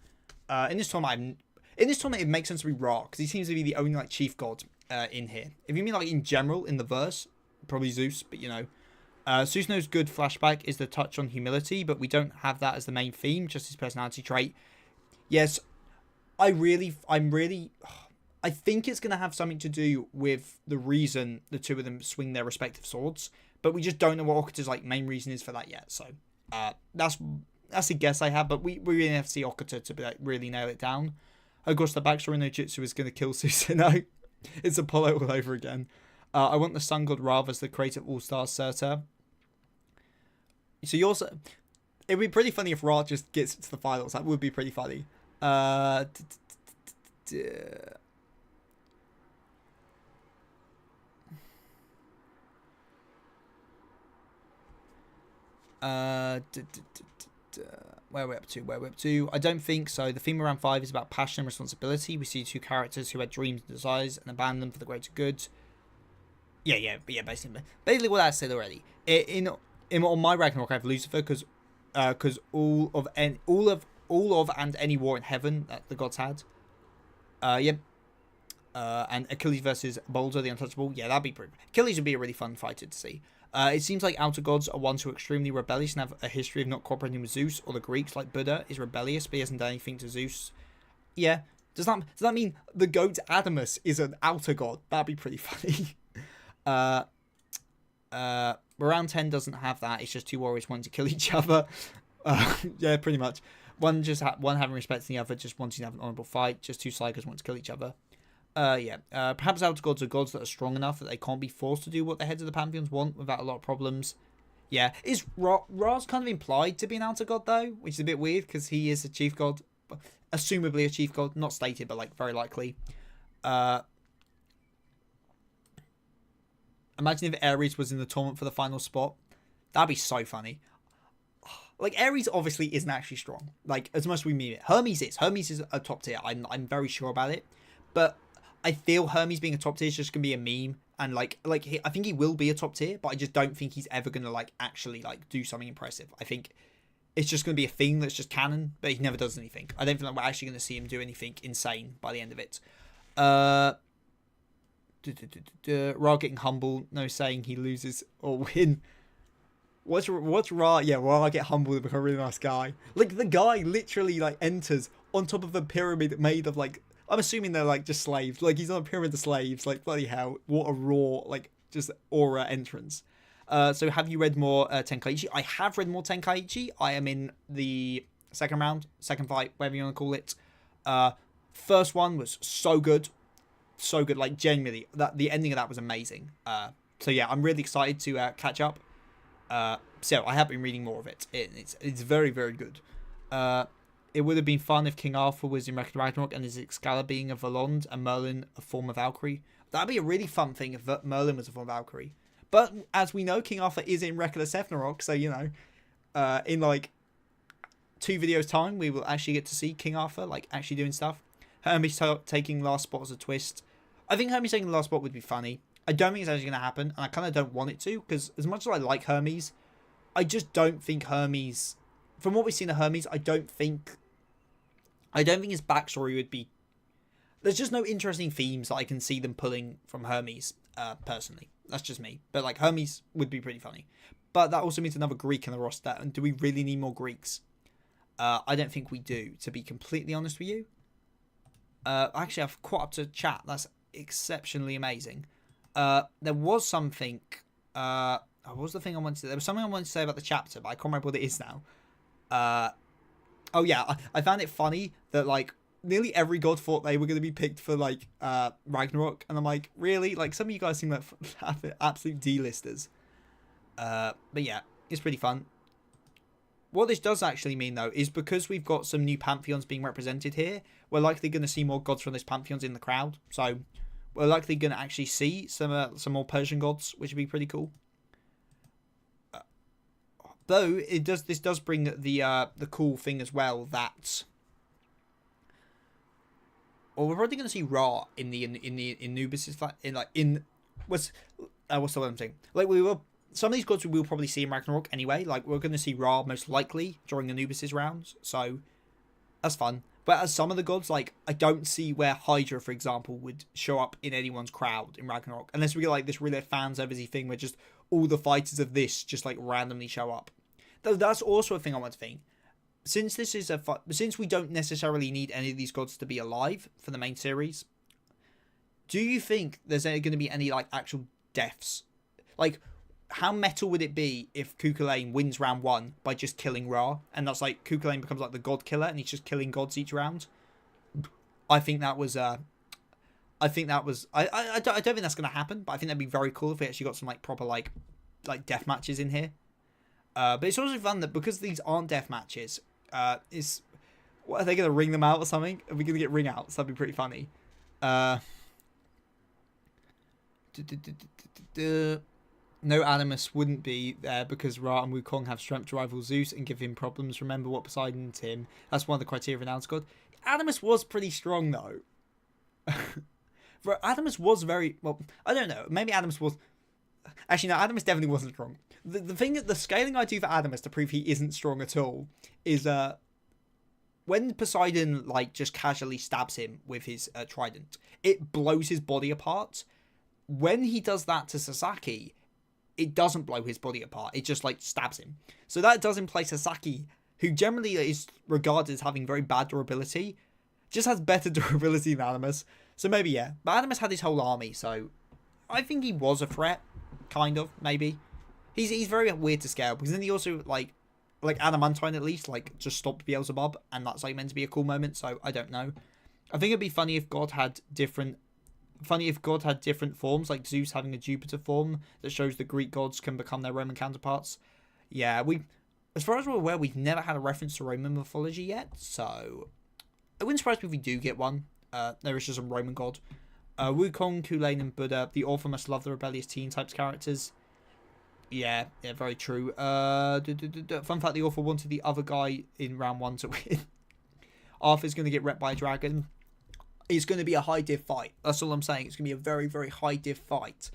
In this tournament, it makes sense to be Ra, because he seems to be the only like chief god. In here. If you mean like in general in the verse, probably Zeus, but Susanoo's good flashback is the touch on humility, but we don't have that as the main theme, just his personality trait. Yes, I think it's going to have something to do with the reason the two of them swing their respective swords, but we just don't know what Okuta's like main reason is for that yet. So that's a guess I have, but we really have to see Okuta to like really nail it down. Of course, the backstory no Jutsu is going to kill Susanoo. It's Apollo all over again. I want the sun god Ra as the creator of All Stars Surtur. So you also... It would be pretty funny if Ra just gets to the finals. That would be pretty funny. Where are we up to? I don't think so. The theme around 5 is about passion and responsibility. We see two characters who had dreams and desires and abandoned them for the greater good. Yeah, basically what I said already. On my Ragnarok, I have Lucifer because all of and any war in heaven that the gods had. And Achilles versus Balder, the Untouchable. Yeah, that'd be pretty. Achilles would be a really fun fighter to see. It seems like outer gods are ones who are extremely rebellious and have a history of not cooperating with Zeus, or the Greeks, like Buddha, is rebellious but he hasn't done anything to Zeus. Yeah. Does that mean the goat Adamus is an outer god? That'd be pretty funny. Round 10 doesn't have that. It's just two warriors wanting to kill each other. Yeah, pretty much. One having respect for the other, just wanting to have an honourable fight. Just two psychos wanting to kill each other. Perhaps outer gods are gods that are strong enough that they can't be forced to do what the heads of the pantheons want without a lot of problems. Yeah, is Ra's kind of implied to be an outer god though, which is a bit weird because he is a chief god, assumably a chief god, not stated but like very likely. Imagine if Ares was in the tournament for the final spot. That'd be so funny. Like, Ares obviously isn't actually strong, like as much as we mean it. Hermes is a top tier. I'm very sure about it, but I feel Hermes being a top tier is just gonna be a meme, and I think he will be a top tier, but I just don't think he's ever gonna like actually like do something impressive. I think it's just gonna be a thing that's just canon, but he never does anything. I don't think like we're actually gonna see him do anything insane by the end of it. Ra getting humble, no saying he loses or win. What's Ra? Yeah, Ra get humbled and become a really nice guy. Like, the guy literally like enters on top of a pyramid made of like, I'm assuming they're like just slaves. Like, he's on a pyramid of slaves. Like, bloody hell, what a raw like just aura entrance. So have you read more Tenkaichi? I have read more Tenkaichi. I am in the second round, second fight, whatever you want to call it. First one was so good, like genuinely that the ending of that was amazing. So yeah, I'm really excited to catch up. So I have been reading more of it. It's very, very good. It would have been fun if King Arthur was in Ragnarok and his Excalibur being a Volond and Merlin a form of Valkyrie. That'd be a really fun thing if Merlin was a form of Valkyrie. But as we know, King Arthur is in Reckless Ragnarok, so you know, in like 2 videos time, we will actually get to see King Arthur like actually doing stuff. Hermes taking last spot as a twist. I think Hermes taking the last spot would be funny. I don't think it's actually going to happen, and I kind of don't want it to, because as much as I like Hermes, I just don't think Hermes, from what we've seen of Hermes, I don't think his backstory would be. There's just no interesting themes that I can see them pulling from Hermes. Personally, that's just me. But like Hermes would be pretty funny. But that also means another Greek in the roster. And do we really need more Greeks? I don't think we do, to be completely honest with you. Actually, I've caught up to chat. That's exceptionally amazing. There was something. What was the thing I wanted to say? There was something I wanted to say about the chapter, but I can't remember what it is now. Oh yeah, I found it funny that like nearly every god thought they were going to be picked for like Ragnarok, and I'm like, really? Like some of you guys seem like absolute D-listers. But yeah, it's pretty fun. What this does actually mean, though, is because we've got some new pantheons being represented here, we're likely going to see more gods from those pantheons in the crowd. So we're likely going to actually see some more Persian gods, which would be pretty cool. Though this does bring the cool thing as well that, well, we're probably going to see Ra in the Anubis what's the word I'm saying? Like some of these gods we will probably see in Ragnarok anyway. Like we're going to see Ra most likely during Anubis's rounds, so that's fun. But as some of the gods, like I don't see where Hydra, for example, would show up in anyone's crowd in Ragnarok, unless we get like this really fan servicey thing where just all the fighters of this just like randomly show up. Though that's also a thing I want to think. Since this is since we don't necessarily need any of these gods to be alive for the main series, do you think there's going to be any like actual deaths? Like, how metal would it be if Cuchulainn wins round 1 by just killing Ra, and that's like Cuchulainn becomes like the god killer and he's just killing gods each round? I think that was I don't think that's going to happen, but I think that'd be very cool if we actually got some like proper like death matches in here. But it's also fun that because these aren't death matches, what are they going to ring them out or something? Are we going to get ring outs? That'd be pretty funny. No, Animus wouldn't be there because Ra and Wukong have strength to rival Zeus and give him problems. Remember what Poseidon did to him. That's one of the criteria of an Announce God. Animus was pretty strong, though. Animus was very... Well, I don't know. Maybe Animus was... Actually, no, Animus definitely wasn't strong. The scaling I do for Animus to prove he isn't strong at all is when Poseidon like just casually stabs him with his trident, it blows his body apart. When he does that to Sasaki, it doesn't blow his body apart. It just like stabs him. So that does imply Sasaki, who generally is regarded as having very bad durability, just has better durability than Animus. So maybe, yeah. But Animus had his whole army, so I think he was a threat. Kind of, maybe. He's very weird to scale, because then he also, like Adamantine at least, like, just stopped Beelzebub, and that's, like, meant to be a cool moment, so I don't know. I think it'd be funny if God had different forms, like Zeus having a Jupiter form that shows the Greek gods can become their Roman counterparts. Yeah, as far as we're aware, we've never had a reference to Roman mythology yet, so it wouldn't surprise me if we do get one. There is just a Roman god. Wukong, Cuchulainn, and Buddha. The author must love the rebellious teen types characters. Yeah, very true. Fun fact, the author wanted the other guy in round 1 to win. Arthur's going to get wrecked by a dragon. It's going to be a high div fight. That's all I'm saying. It's going to be a very, very high div fight.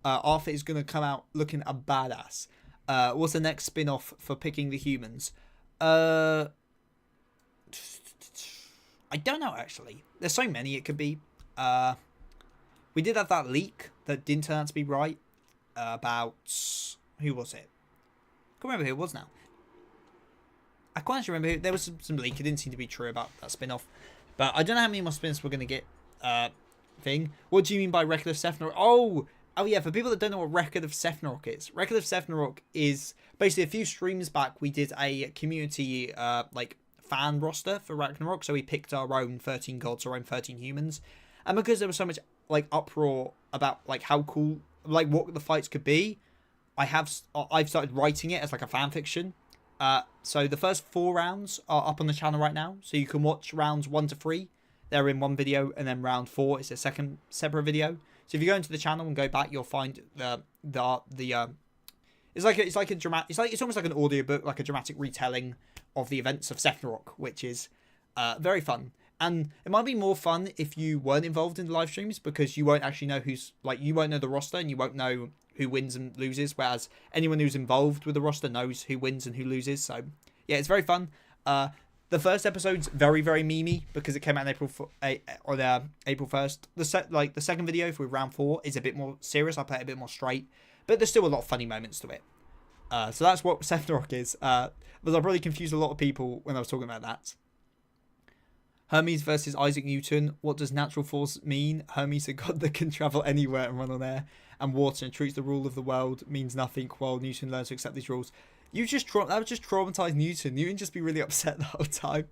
Arthur is going to come out looking a badass. What's the next spin-off for picking the humans? I don't know, actually. There's so many it could be. We did have that leak that didn't turn out to be right. About... Who was it? I can't remember who it was now. I can't actually remember who... There was some leak. It didn't seem to be true about that spin-off. But I don't know how many more spin-offs we're going to get. Thing. What do you mean by Record of Sephiroth? Oh yeah, for people that don't know what Record of Sephiroth is. Record of Sephiroth is... Basically, a few streams back, we did a community, fan roster for Ragnarok. So we picked our own 13 gods, our own 13 humans. And because there was so much, uproar about, how cool... what the fights could be, I've started writing it as, a fan fiction. So the first 4 rounds are up on the channel right now. So you can watch rounds 1 to 3. They're in one video, and then round 4 is a second separate video. So if you go into the channel and go back, you'll find it's almost like an audiobook, like a dramatic retelling of the events of Sephiroth, which is very fun. And it might be more fun if you weren't involved in the live streams, because you won't actually know you won't know the roster, and you won't know who wins and loses, whereas anyone who's involved with the roster knows who wins and who loses. So yeah, it's very fun. The first episode's very, very memey because it came out on April 1st. The second video for round 4 is a bit more serious. I play it a bit more straight, but there's still a lot of funny moments to it. So that's what Ragnarok is. But I probably confused a lot of people when I was talking about that. Hermes versus Isaac Newton. What does natural force mean? Hermes, a god that can travel anywhere and run on air and water and treats the rule of the world, means nothing while Newton learns to accept these rules. That would just traumatize Newton. Newton just be really upset the whole time.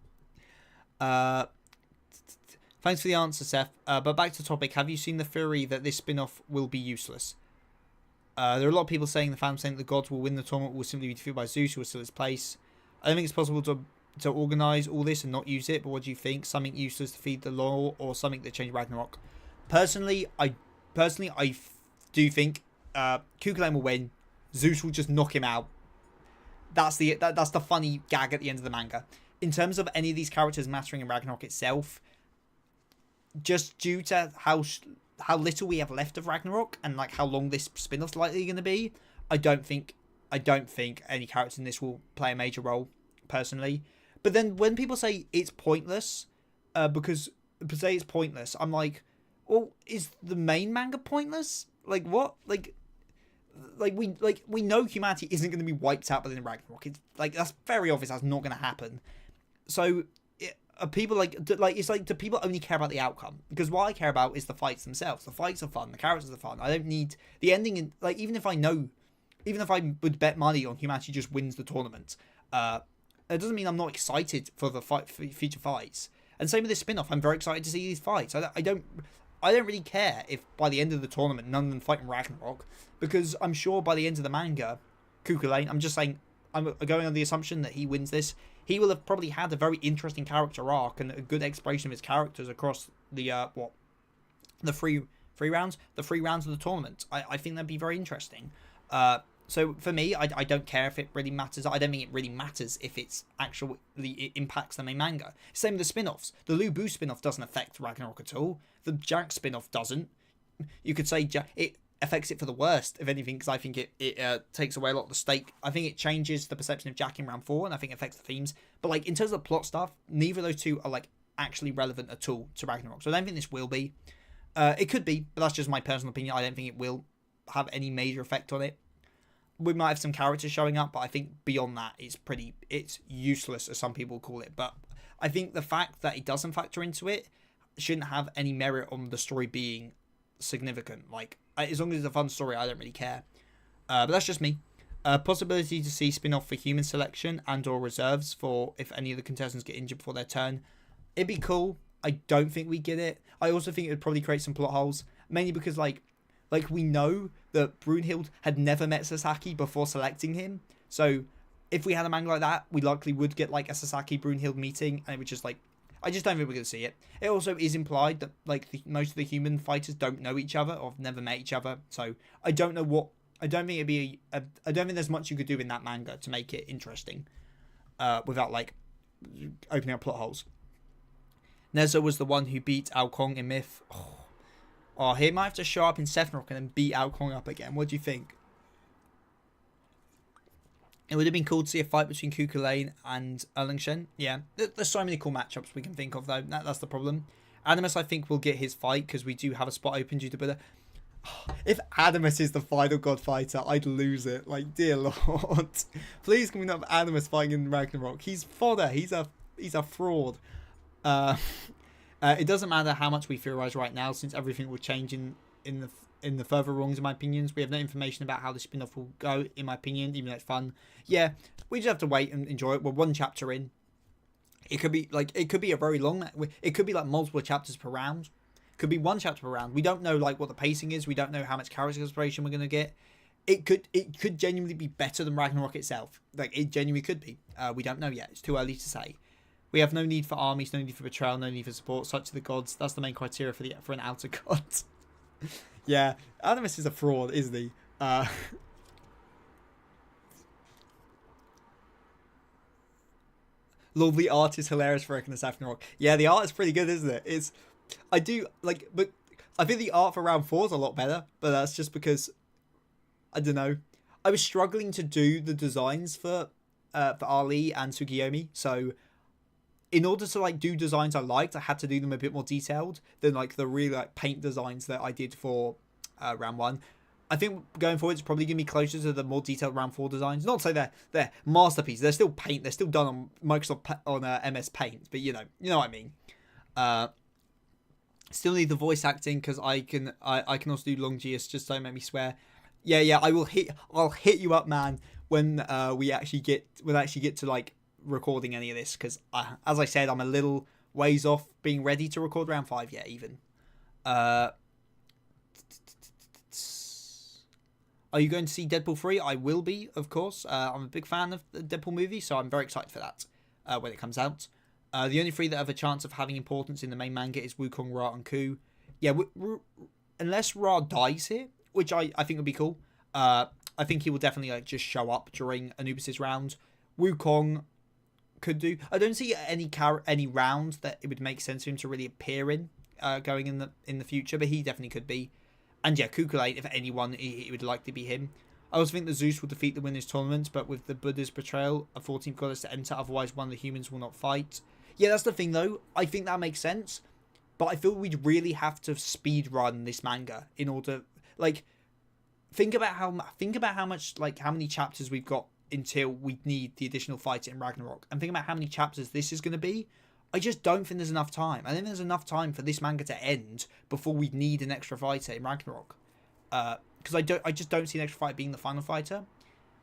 Thanks for the answer, Seth. But back to topic. Have you seen the theory that this spin-off will be useless? There are a lot of people saying the fans saying that the gods will win the tournament will simply be defeated by Zeus, who will steal its place. I don't think it's possible to organise all this and not use it, but what do you think? Something useless to feed the lore or something that changed Ragnarok? Personally, I do think Kukulane will win. Zeus will just knock him out. That's the funny gag at the end of the manga. In terms of any of these characters mattering in Ragnarok itself, just due to how little we have left of Ragnarok and like how long this spin-off's likely going to be, I don't think any characters in this will play a major role, personally. But then when people say it's pointless, because say it's pointless, I'm like, well, is the main manga pointless? Like what? Like we know humanity isn't going to be wiped out within Ragnarok. It's like that's very obvious. That's not going to happen. So are people it's like, do people only care about the outcome? Because what I care about is the fights themselves. The fights are fun. The characters are fun. I don't need the ending. Even if I would bet money on humanity just wins the tournament, it doesn't mean I'm not excited for the future fights. And same with this spin-off. I'm very excited to see these fights. I don't really care if by the end of the tournament none of them fight in Ragnarok, because I'm sure by the end of the manga, Kukulane, I'm just saying, I'm going on the assumption that he wins this, he will have probably had a very interesting character arc and a good exploration of his characters across the three rounds of the tournament. I think that'd be very interesting. So for me, I don't care if it really matters. I don't think it really matters if it impacts the main manga. Same with the spin-offs. The Lu Bu spin-off doesn't affect Ragnarok at all. The Jack spin-off doesn't. You could say it affects it for the worst, if anything, because I think it takes away a lot of the stake. I think it changes the perception of Jack in round 4, and I think it affects the themes. But like in terms of the plot stuff, neither of those two are like actually relevant at all to Ragnarok. So I don't think this will be. It could be, but that's just my personal opinion. I don't think it will have any major effect on it. We might have some characters showing up, but I think beyond that, it's useless, as some people call it. But I think the fact that it doesn't factor into it shouldn't have any merit on the story being significant. Like, as long as it's a fun story, I don't really care. But that's just me. Possibility to see spin-off for human selection and or reserves for if any of the contestants get injured before their turn. It'd be cool. I don't think we get it. I also think it would probably create some plot holes, mainly because like we know that Brunhild had never met Sasaki before selecting him. So if we had a manga like that, we likely would get like a Sasaki Brunhild meeting, and it would just like, I just don't think we're going to see it. It also is implied that like most of the human fighters don't know each other or have never met each other. So I don't think there's much you could do in that manga to make it interesting, without like opening up plot holes. Nezo was the one who beat Ao Kong in Myth. Oh, he might have to show up in Ragnarok and then beat Ao Kong up again. What do you think? It would have been cool to see a fight between Kukulane and Erling Shen. Yeah, there's so many cool matchups we can think of, though. That's the problem. Animus, I think, will get his fight because we do have a spot open due to Buddha. If Animus is the final god fighter, I'd lose it. Like, dear lord. Please can we not have Animus fighting in Ragnarok? He's fodder. He's a fraud. It doesn't matter how much we theorize right now, since everything will change in the further wrongs, in my opinions. We have no information about how the spin-off will go, in my opinion, even though it's fun. Yeah, we just have to wait and enjoy it. We're one chapter in. It could be a very long. It could be like multiple chapters per round. It could be one chapter per round. We don't know like what the pacing is. We don't know how much character exploration we're gonna get. It could genuinely be better than Ragnarok itself. Like it genuinely could be. We don't know yet. It's too early to say. We have no need for armies, no need for betrayal, no need for support. Such are the gods. That's the main criteria for an outer god. Yeah, Animus is a fraud, isn't he? Lovely art is hilarious for Ragnarok. Yeah, the art is pretty good, isn't it? But I think the art for round 4 is a lot better, but that's just because I don't know. I was struggling to do the designs for Ali and Tsukiyomi, so in order to like do designs I liked, I had to do them a bit more detailed than like the really like paint designs that I did for round 1. I think going forward it's probably gonna be closer to the more detailed round 4 designs. Not to say they're masterpieces. They're still paint. They're still done on Microsoft on MS Paint, but you know what I mean. Still need the voice acting because I can also do Longius. Just don't make me swear. Yeah. I'll hit you up, man, when we actually get to like recording any of this, because as I said, I'm a little ways off being ready to record round 5 yet even. Are you going to see Deadpool 3? I will be, of course. I'm a big fan of the Deadpool movie, so I'm very excited for that when it comes out. The only 3 that have a chance of having importance in the main manga is Wukong, Ra, and Ku. Yeah, unless Ra dies here, which I think would be cool. I think he will definitely like just show up during Anubis' round. Wukong could do. I don't see any round that it would make sense for him to really appear in going in the future, but he definitely could be. And yeah, Kukulate, if anyone, it would likely be him. I also think that Zeus will defeat the winners tournament, but with the Buddha's betrayal, a 14th goddess to enter, otherwise one of the humans will not fight. Yeah, that's the thing though. I think that makes sense, but I feel we'd really have to speed run this manga in order, like, think about how much, like, how many chapters we've got until we need the additional fight in Ragnarok, and think about how many chapters this is going to be. I just don't think there's enough time. I think there's enough time for this manga to end before we need an extra fighter in Ragnarok. Because I just don't see an extra fighter being the final fighter.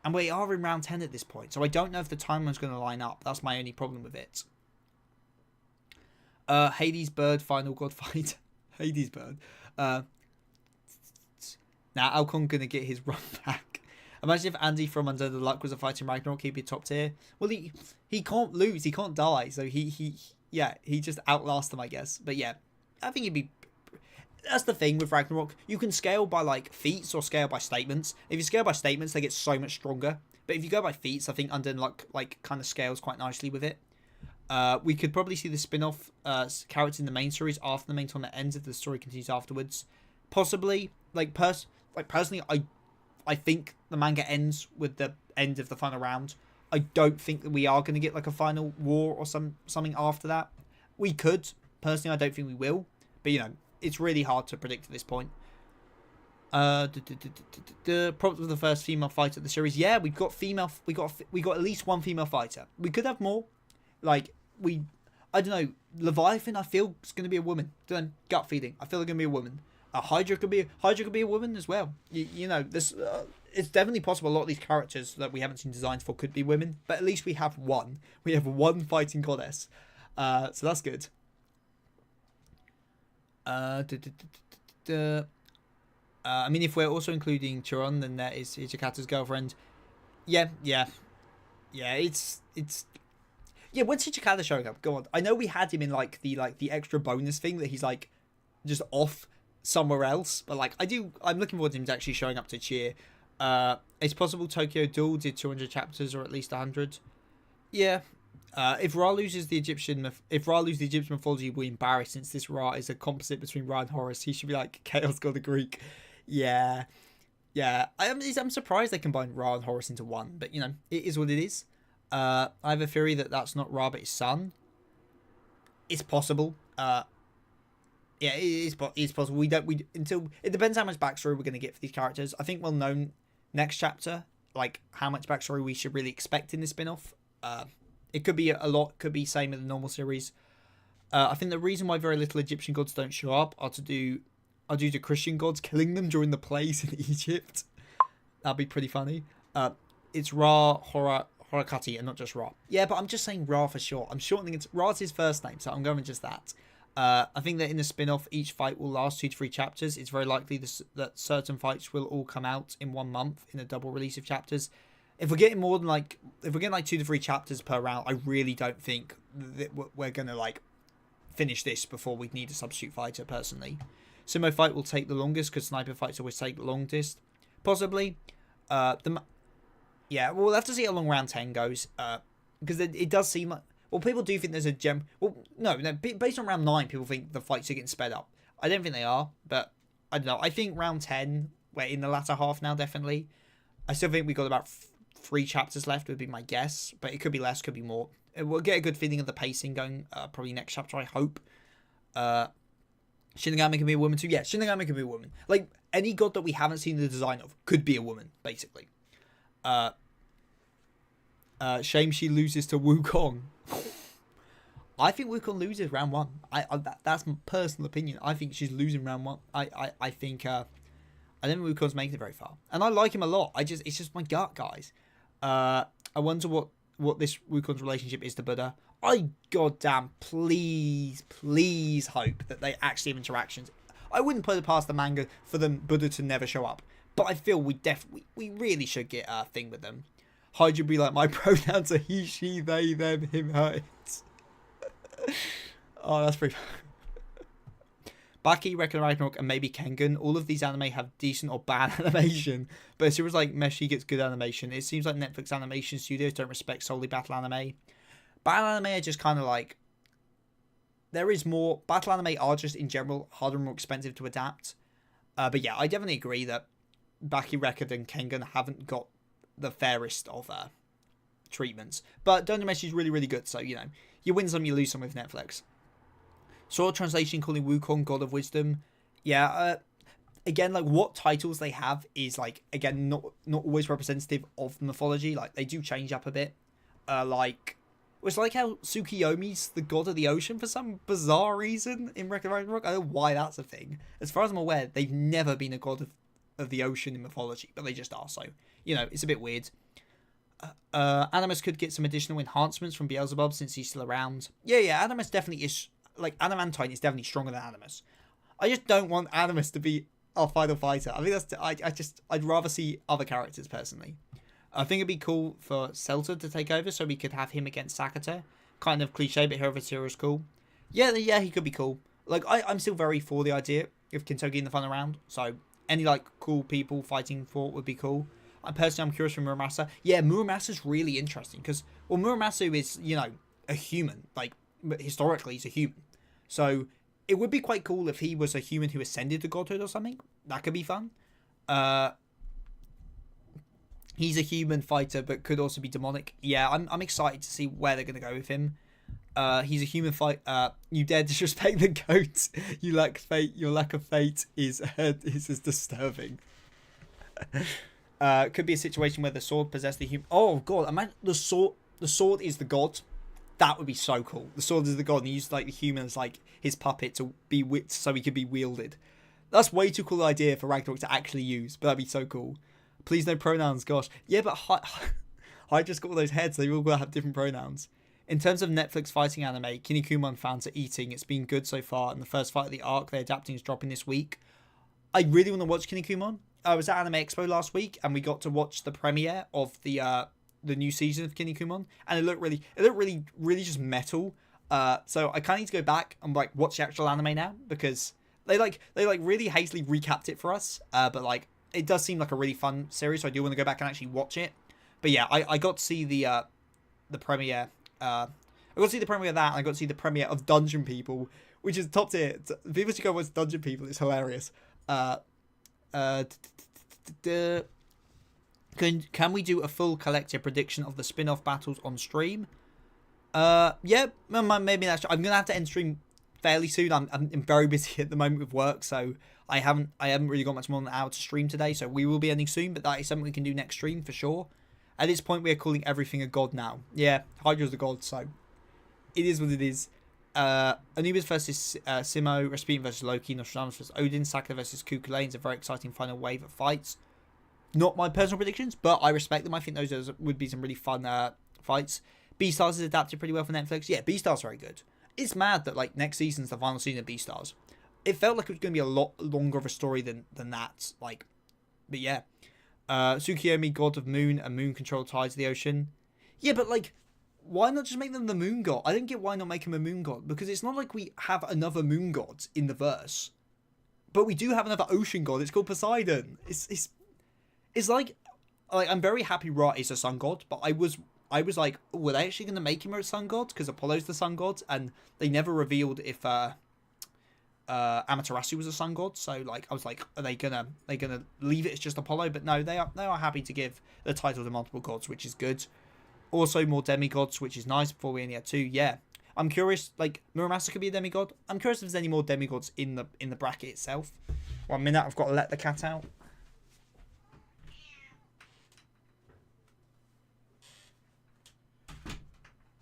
And we are in round 10 at this point, so I don't know if the timeline's going to line up. That's my only problem with it. Hades Bird final god fight. Hades Bird. Now Alcon gonna get his run back. Imagine if Andy from Under the Luck was a fighter in Ragnarok, he'd be top tier. Well, he can't lose, he can't die, so he just outlasts them, I guess. But yeah, I think he'd be. That's the thing with Ragnarok. You can scale by like feats or scale by statements. If you scale by statements, they get so much stronger. But if you go by feats, I think Under the Luck like kind of scales quite nicely with it. We could probably see the spin-off characters in the main series after the main tournament ends if the story continues afterwards. Possibly, personally, I think the manga ends with the end of the final round. I don't think that we are going to get like a final war or something after that. We could. Personally, I don't think we will. But, you know, it's really hard to predict at this point. The prompt of the first female fighter of the series. Yeah, we got at least one female fighter. We could have more. Like, I don't know. Leviathan, I feel, is going to be a woman. Gut feeling. I feel it's going to be a woman. Hydra could be a woman as well. You know, this it's definitely possible. A lot of these characters that we haven't seen designs for could be women, but at least we have one. We have one fighting goddess, so that's good. I mean, if we're also including Chiron, then there is Hijikata's girlfriend. Yeah. It's. Yeah, when's Hijikata showing up? Go on. I know we had him in like the extra bonus thing that he's like just off somewhere else, but like I'm looking forward to him actually showing up to cheer. It's possible Tokyo Duel did 200 chapters or at least 100. Yeah. If Ra loses the Egyptian mythology, we'll be embarrassed since this Ra is a composite between Ra and Horus. He should be like Chaos God of Greek. Yeah. I'm surprised they combined Ra and Horus into one, but you know, it is what it is. I have a theory that that's not Ra but his son. It's possible. Yeah, it is possible. Until it depends how much backstory we're going to get for these characters. I think we'll know next chapter, like how much backstory we should really expect in this spin-off. It could be a lot, could be same in the normal series. I think the reason why very little Egyptian gods don't show up are due to Christian gods killing them during the plagues in Egypt. That'd be pretty funny. It's Ra, Horakati, and not just Ra. Yeah, but I'm just saying Ra for short. I'm shortening it. Ra's his first name, so I'm going with just that. I think that in the spin-off, each fight will last 2 to 3 chapters. It's very likely that certain fights will all come out in 1 month in a double release of chapters. If we're getting 2 to 3 chapters per round, I really don't think that we're gonna like finish this before we need a substitute fighter. Personally, sumo fight will take the longest because sniper fights always take the longest. Possibly, yeah, we'll have to see how long round 10 goes. Because it does seem like. Well, people do think there's a gem. Well, no. Based on round 9, people think the fights are getting sped up. I don't think they are, but I don't know. I think round 10, we're in the latter half now, definitely. I still think we got about 3 chapters left, would be my guess, but it could be less, could be more. We'll get a good feeling of the pacing going probably next chapter, I hope. Shinigami can be a woman too. Yeah, Shinigami can be a woman. Like, any god that we haven't seen the design of could be a woman, basically. Shame she loses to Wukong. I think Wukong loses round 1. That's my personal opinion. I think she's losing round 1. I think I don't think Wukong's making it very far, and I like him a lot. It's just my gut, guys. I wonder what this Wukong's relationship is to Buddha. I goddamn please hope that they actually have interactions. I wouldn't put it past the manga for them Buddha to never show up, but I feel we really should get a thing with them. Hydra be like, my pronouns are he, she, they, them, him, her, it. Oh, that's pretty. Baki, Ragnarok, and maybe Kengan. All of these anime have decent or bad animation, but as soon as like Meshi gets good animation, it seems like Netflix animation studios don't respect solely battle anime. Battle anime are just kind of like, there is more. Battle anime are just in general harder and more expensive to adapt. But yeah, I definitely agree that Baki, Record, and Kengan haven't got the fairest of treatments. But Donjo Meshi is really, really good, so you know, you win some, you lose some with Netflix. Sword translation calling Wukong God of Wisdom. Yeah, again, like what titles they have is like, again, not always representative of mythology. Like they do change up a bit. It's like how Tsukiyomi's the god of the ocean for some bizarre reason in Ragnarok. I don't know why that's a thing. As far as I'm aware, they've never been a god of the ocean in mythology, but they just are. So, you know, it's a bit weird. Animus could get some additional enhancements from Beelzebub since he's still around. Yeah, Animus definitely is, like, Adamantine is definitely stronger than Animus. I just don't want Animus to be our final fighter. I think I'd rather see other characters, personally. I think it'd be cool for Celta to take over, so we could have him against Sakata. Kind of cliche, but Hero of Zero is cool. Yeah, he could be cool. Like, I'm still very for the idea of Kintoki in the final round, so any, like, cool people fighting for it would be cool. I'm curious for Muramasa. Yeah, Muramasa's really interesting because, well, Muramasu is, you know, a human. Like, historically, he's a human. So, it would be quite cool if he was a human who ascended to godhood or something. That could be fun. He's a human fighter, but could also be demonic. Yeah, I'm excited to see where they're going to go with him. He's a human fight. You dare disrespect the goat. You lack fate. Your lack of fate is as disturbing. Could be a situation where the sword possessed the human. Oh god, imagine the sword. The sword is the god. That would be so cool. The sword is the god, and he used like the human as like his puppet to be so he could be wielded. That's way too cool idea for Ragnarok to actually use, but that'd be so cool. Please no pronouns, gosh. Yeah, but I just got all those heads. They all gotta have different pronouns. In terms of Netflix fighting anime, Kinnikuman fans are eating. It's been good so far, and the first fight of the arc they're adapting is dropping this week. I really want to watch Kinnikuman. I was at Anime Expo last week, and we got to watch the premiere of the new season of Kinnikuman, and it looked really just metal. So I kind of need to go back and like watch the actual anime now because they really hastily recapped it for us. But like it does seem like a really fun series, so I do want to go back and actually watch it. But yeah, I got to see the premiere. I got to see the premiere of that, and I got to see the premiere of Dungeon People, which is top tier. People should go watch Dungeon People. It's hilarious. Can we do a full collective prediction of the spin-off battles on stream? Yeah, maybe that's. I'm gonna have to end stream fairly soon. I'm very busy at the moment with work, so I haven't really got much more than an hour to stream today. So we will be ending soon, but that is something we can do next stream for sure. At this point, we are calling everything a god now. Yeah, Hydra's a god, so it is what it is. Anubis versus Simo, Rasputin versus Loki, Nostradamus versus Odin, Sakura versus Kukulain is a very exciting final wave of fights. Not my personal predictions, but I respect them. I think those would be some really fun fights. Beastars is adapted pretty well for Netflix. Yeah, Beastars very good. It's mad that like next season's the final season of Beastars. It felt like it was going to be a lot longer of a story than that. Like, but yeah. Tsukiyomi, god of moon, and moon control tides of the ocean. Yeah, but like, why not just make them the moon god? I don't get why not make him a moon god, because it's not like we have another moon god in the verse, but we do have another ocean god. It's called Poseidon. It's like I'm very happy Ra is a sun god, but I was like, were they actually going to make him a sun god? Because Apollo's the sun god, and they never revealed if Amaterasu was a sun god. So like I was like, are they gonna leave it as just Apollo? But no, they are happy to give the title to multiple gods, which is good. Also more demigods, which is nice. Before we only had 2. Yeah, I'm curious. Like Muramasa could be a demigod. I'm curious if there's any more demigods in the bracket itself. 1 minute, I've got to let the cat out.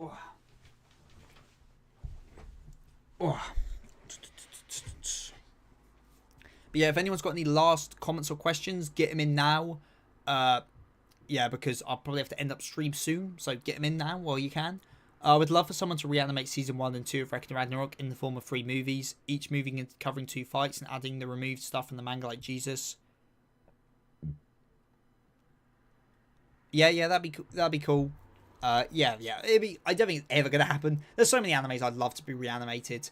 Oh. Oh. But yeah, if anyone's got any last comments or questions, get them in now. Yeah, because I'll probably have to end up stream soon, so get them in now while you can. I would love for someone to reanimate season 1 and 2 of Ragnarok in the form of 3 movies, each moving and covering 2 fights and adding the removed stuff from the manga like Jesus. Yeah, that'd be cool. Yeah. I don't think it's ever gonna happen. There's so many animes I'd love to be reanimated.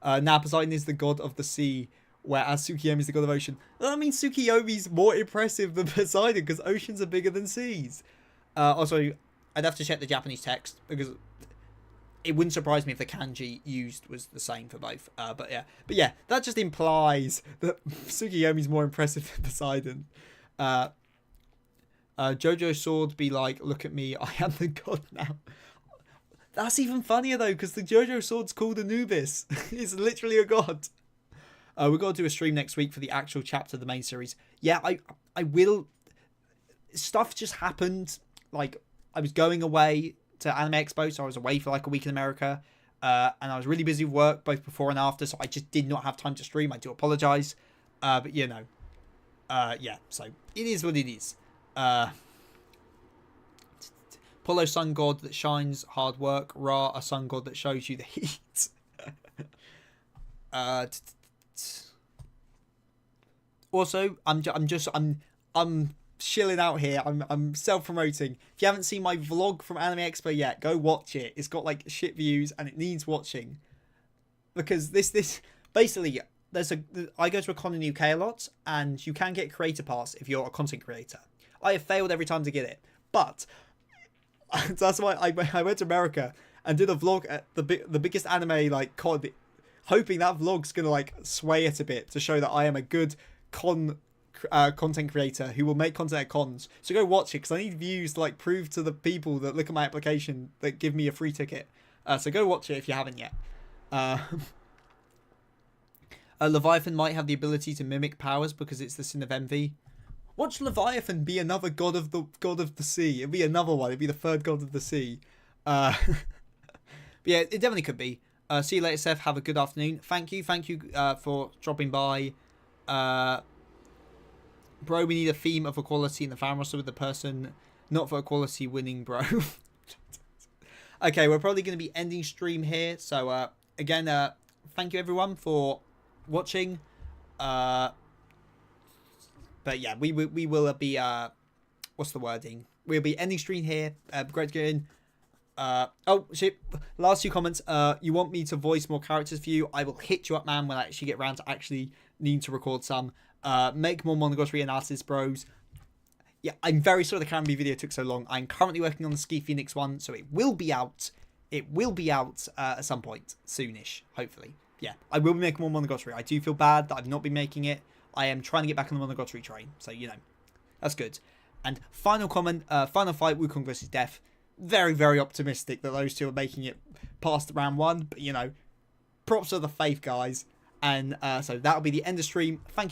Now Poseidon is the god of the sea, whereas Tsukiyomi is the god of ocean. Well, I mean, Tsukiyomi's more impressive than Poseidon because oceans are bigger than seas. Also, I'd have to check the Japanese text because it wouldn't surprise me if the kanji used was the same for both. But yeah, that just implies that Tsukiyomi's more impressive than Poseidon. Jojo's sword be like, look at me, I am the god now. That's even funnier though, because the Jojo sword's called Anubis. It's literally a god. We've got to do a stream next week for the actual chapter of the main series. Yeah, I will. Stuff just happened. Like, I was going away to Anime Expo, so I was away for like a week in America. And I was really busy with work, both before and after, so I just did not have time to stream. I do apologise. But, you know. Yeah, so it is what it is. Apollo, sun god that shines, hard work. Ra, a sun god that shows you the heat. Also, I'm chilling out here. I'm self-promoting. If you haven't seen my vlog from Anime Expo yet, go watch it. It's got like shit views and it needs watching. Because this basically I go to a con in the UK a lot, and you can get creator pass if you're a content creator. I have failed every time to get it, but that's why I went to America and did a vlog at the biggest anime like con, hoping that vlog's gonna like sway it a bit to show that I am a good content creator who will make content at cons. So go watch it because I need views to like prove to the people that look at my application that give me a free ticket. So go watch it if you haven't yet. Leviathan might have the ability to mimic powers because it's the sin of envy. Watch Leviathan be another god of the sea. It'd be another one. It'd be the 3rd god of the sea. But yeah, it definitely could be. See you later, Seth. Have a good afternoon. Thank you for dropping by. Bro, we need a theme of equality in the fan roster with the person not for equality winning, bro. Okay, we're probably going to be ending stream here. So again, thank you everyone for watching. But yeah, we will be what's the wording? We'll be ending stream here. Great to get in. Oh shit! Last 2 comments. You want me to voice more characters for you? I will hit you up, man, when I actually get around to actually needing to record some. Make more Monogatari analysis, bros. Yeah, I'm very sorry the Canby video took so long. I'm currently working on the Ski Phoenix one, so it will be out. It will be out at some point soonish, hopefully. Yeah, I will be making more Monogatari. I do feel bad that I've not been making it. I am trying to get back on the Monogatari train, so you know, that's good. And final comment, final fight, Wukong versus Death. Very, very optimistic that those 2 are making it past round 1, but you know, props to the faith, guys. And so that'll be the end of stream. Thank you.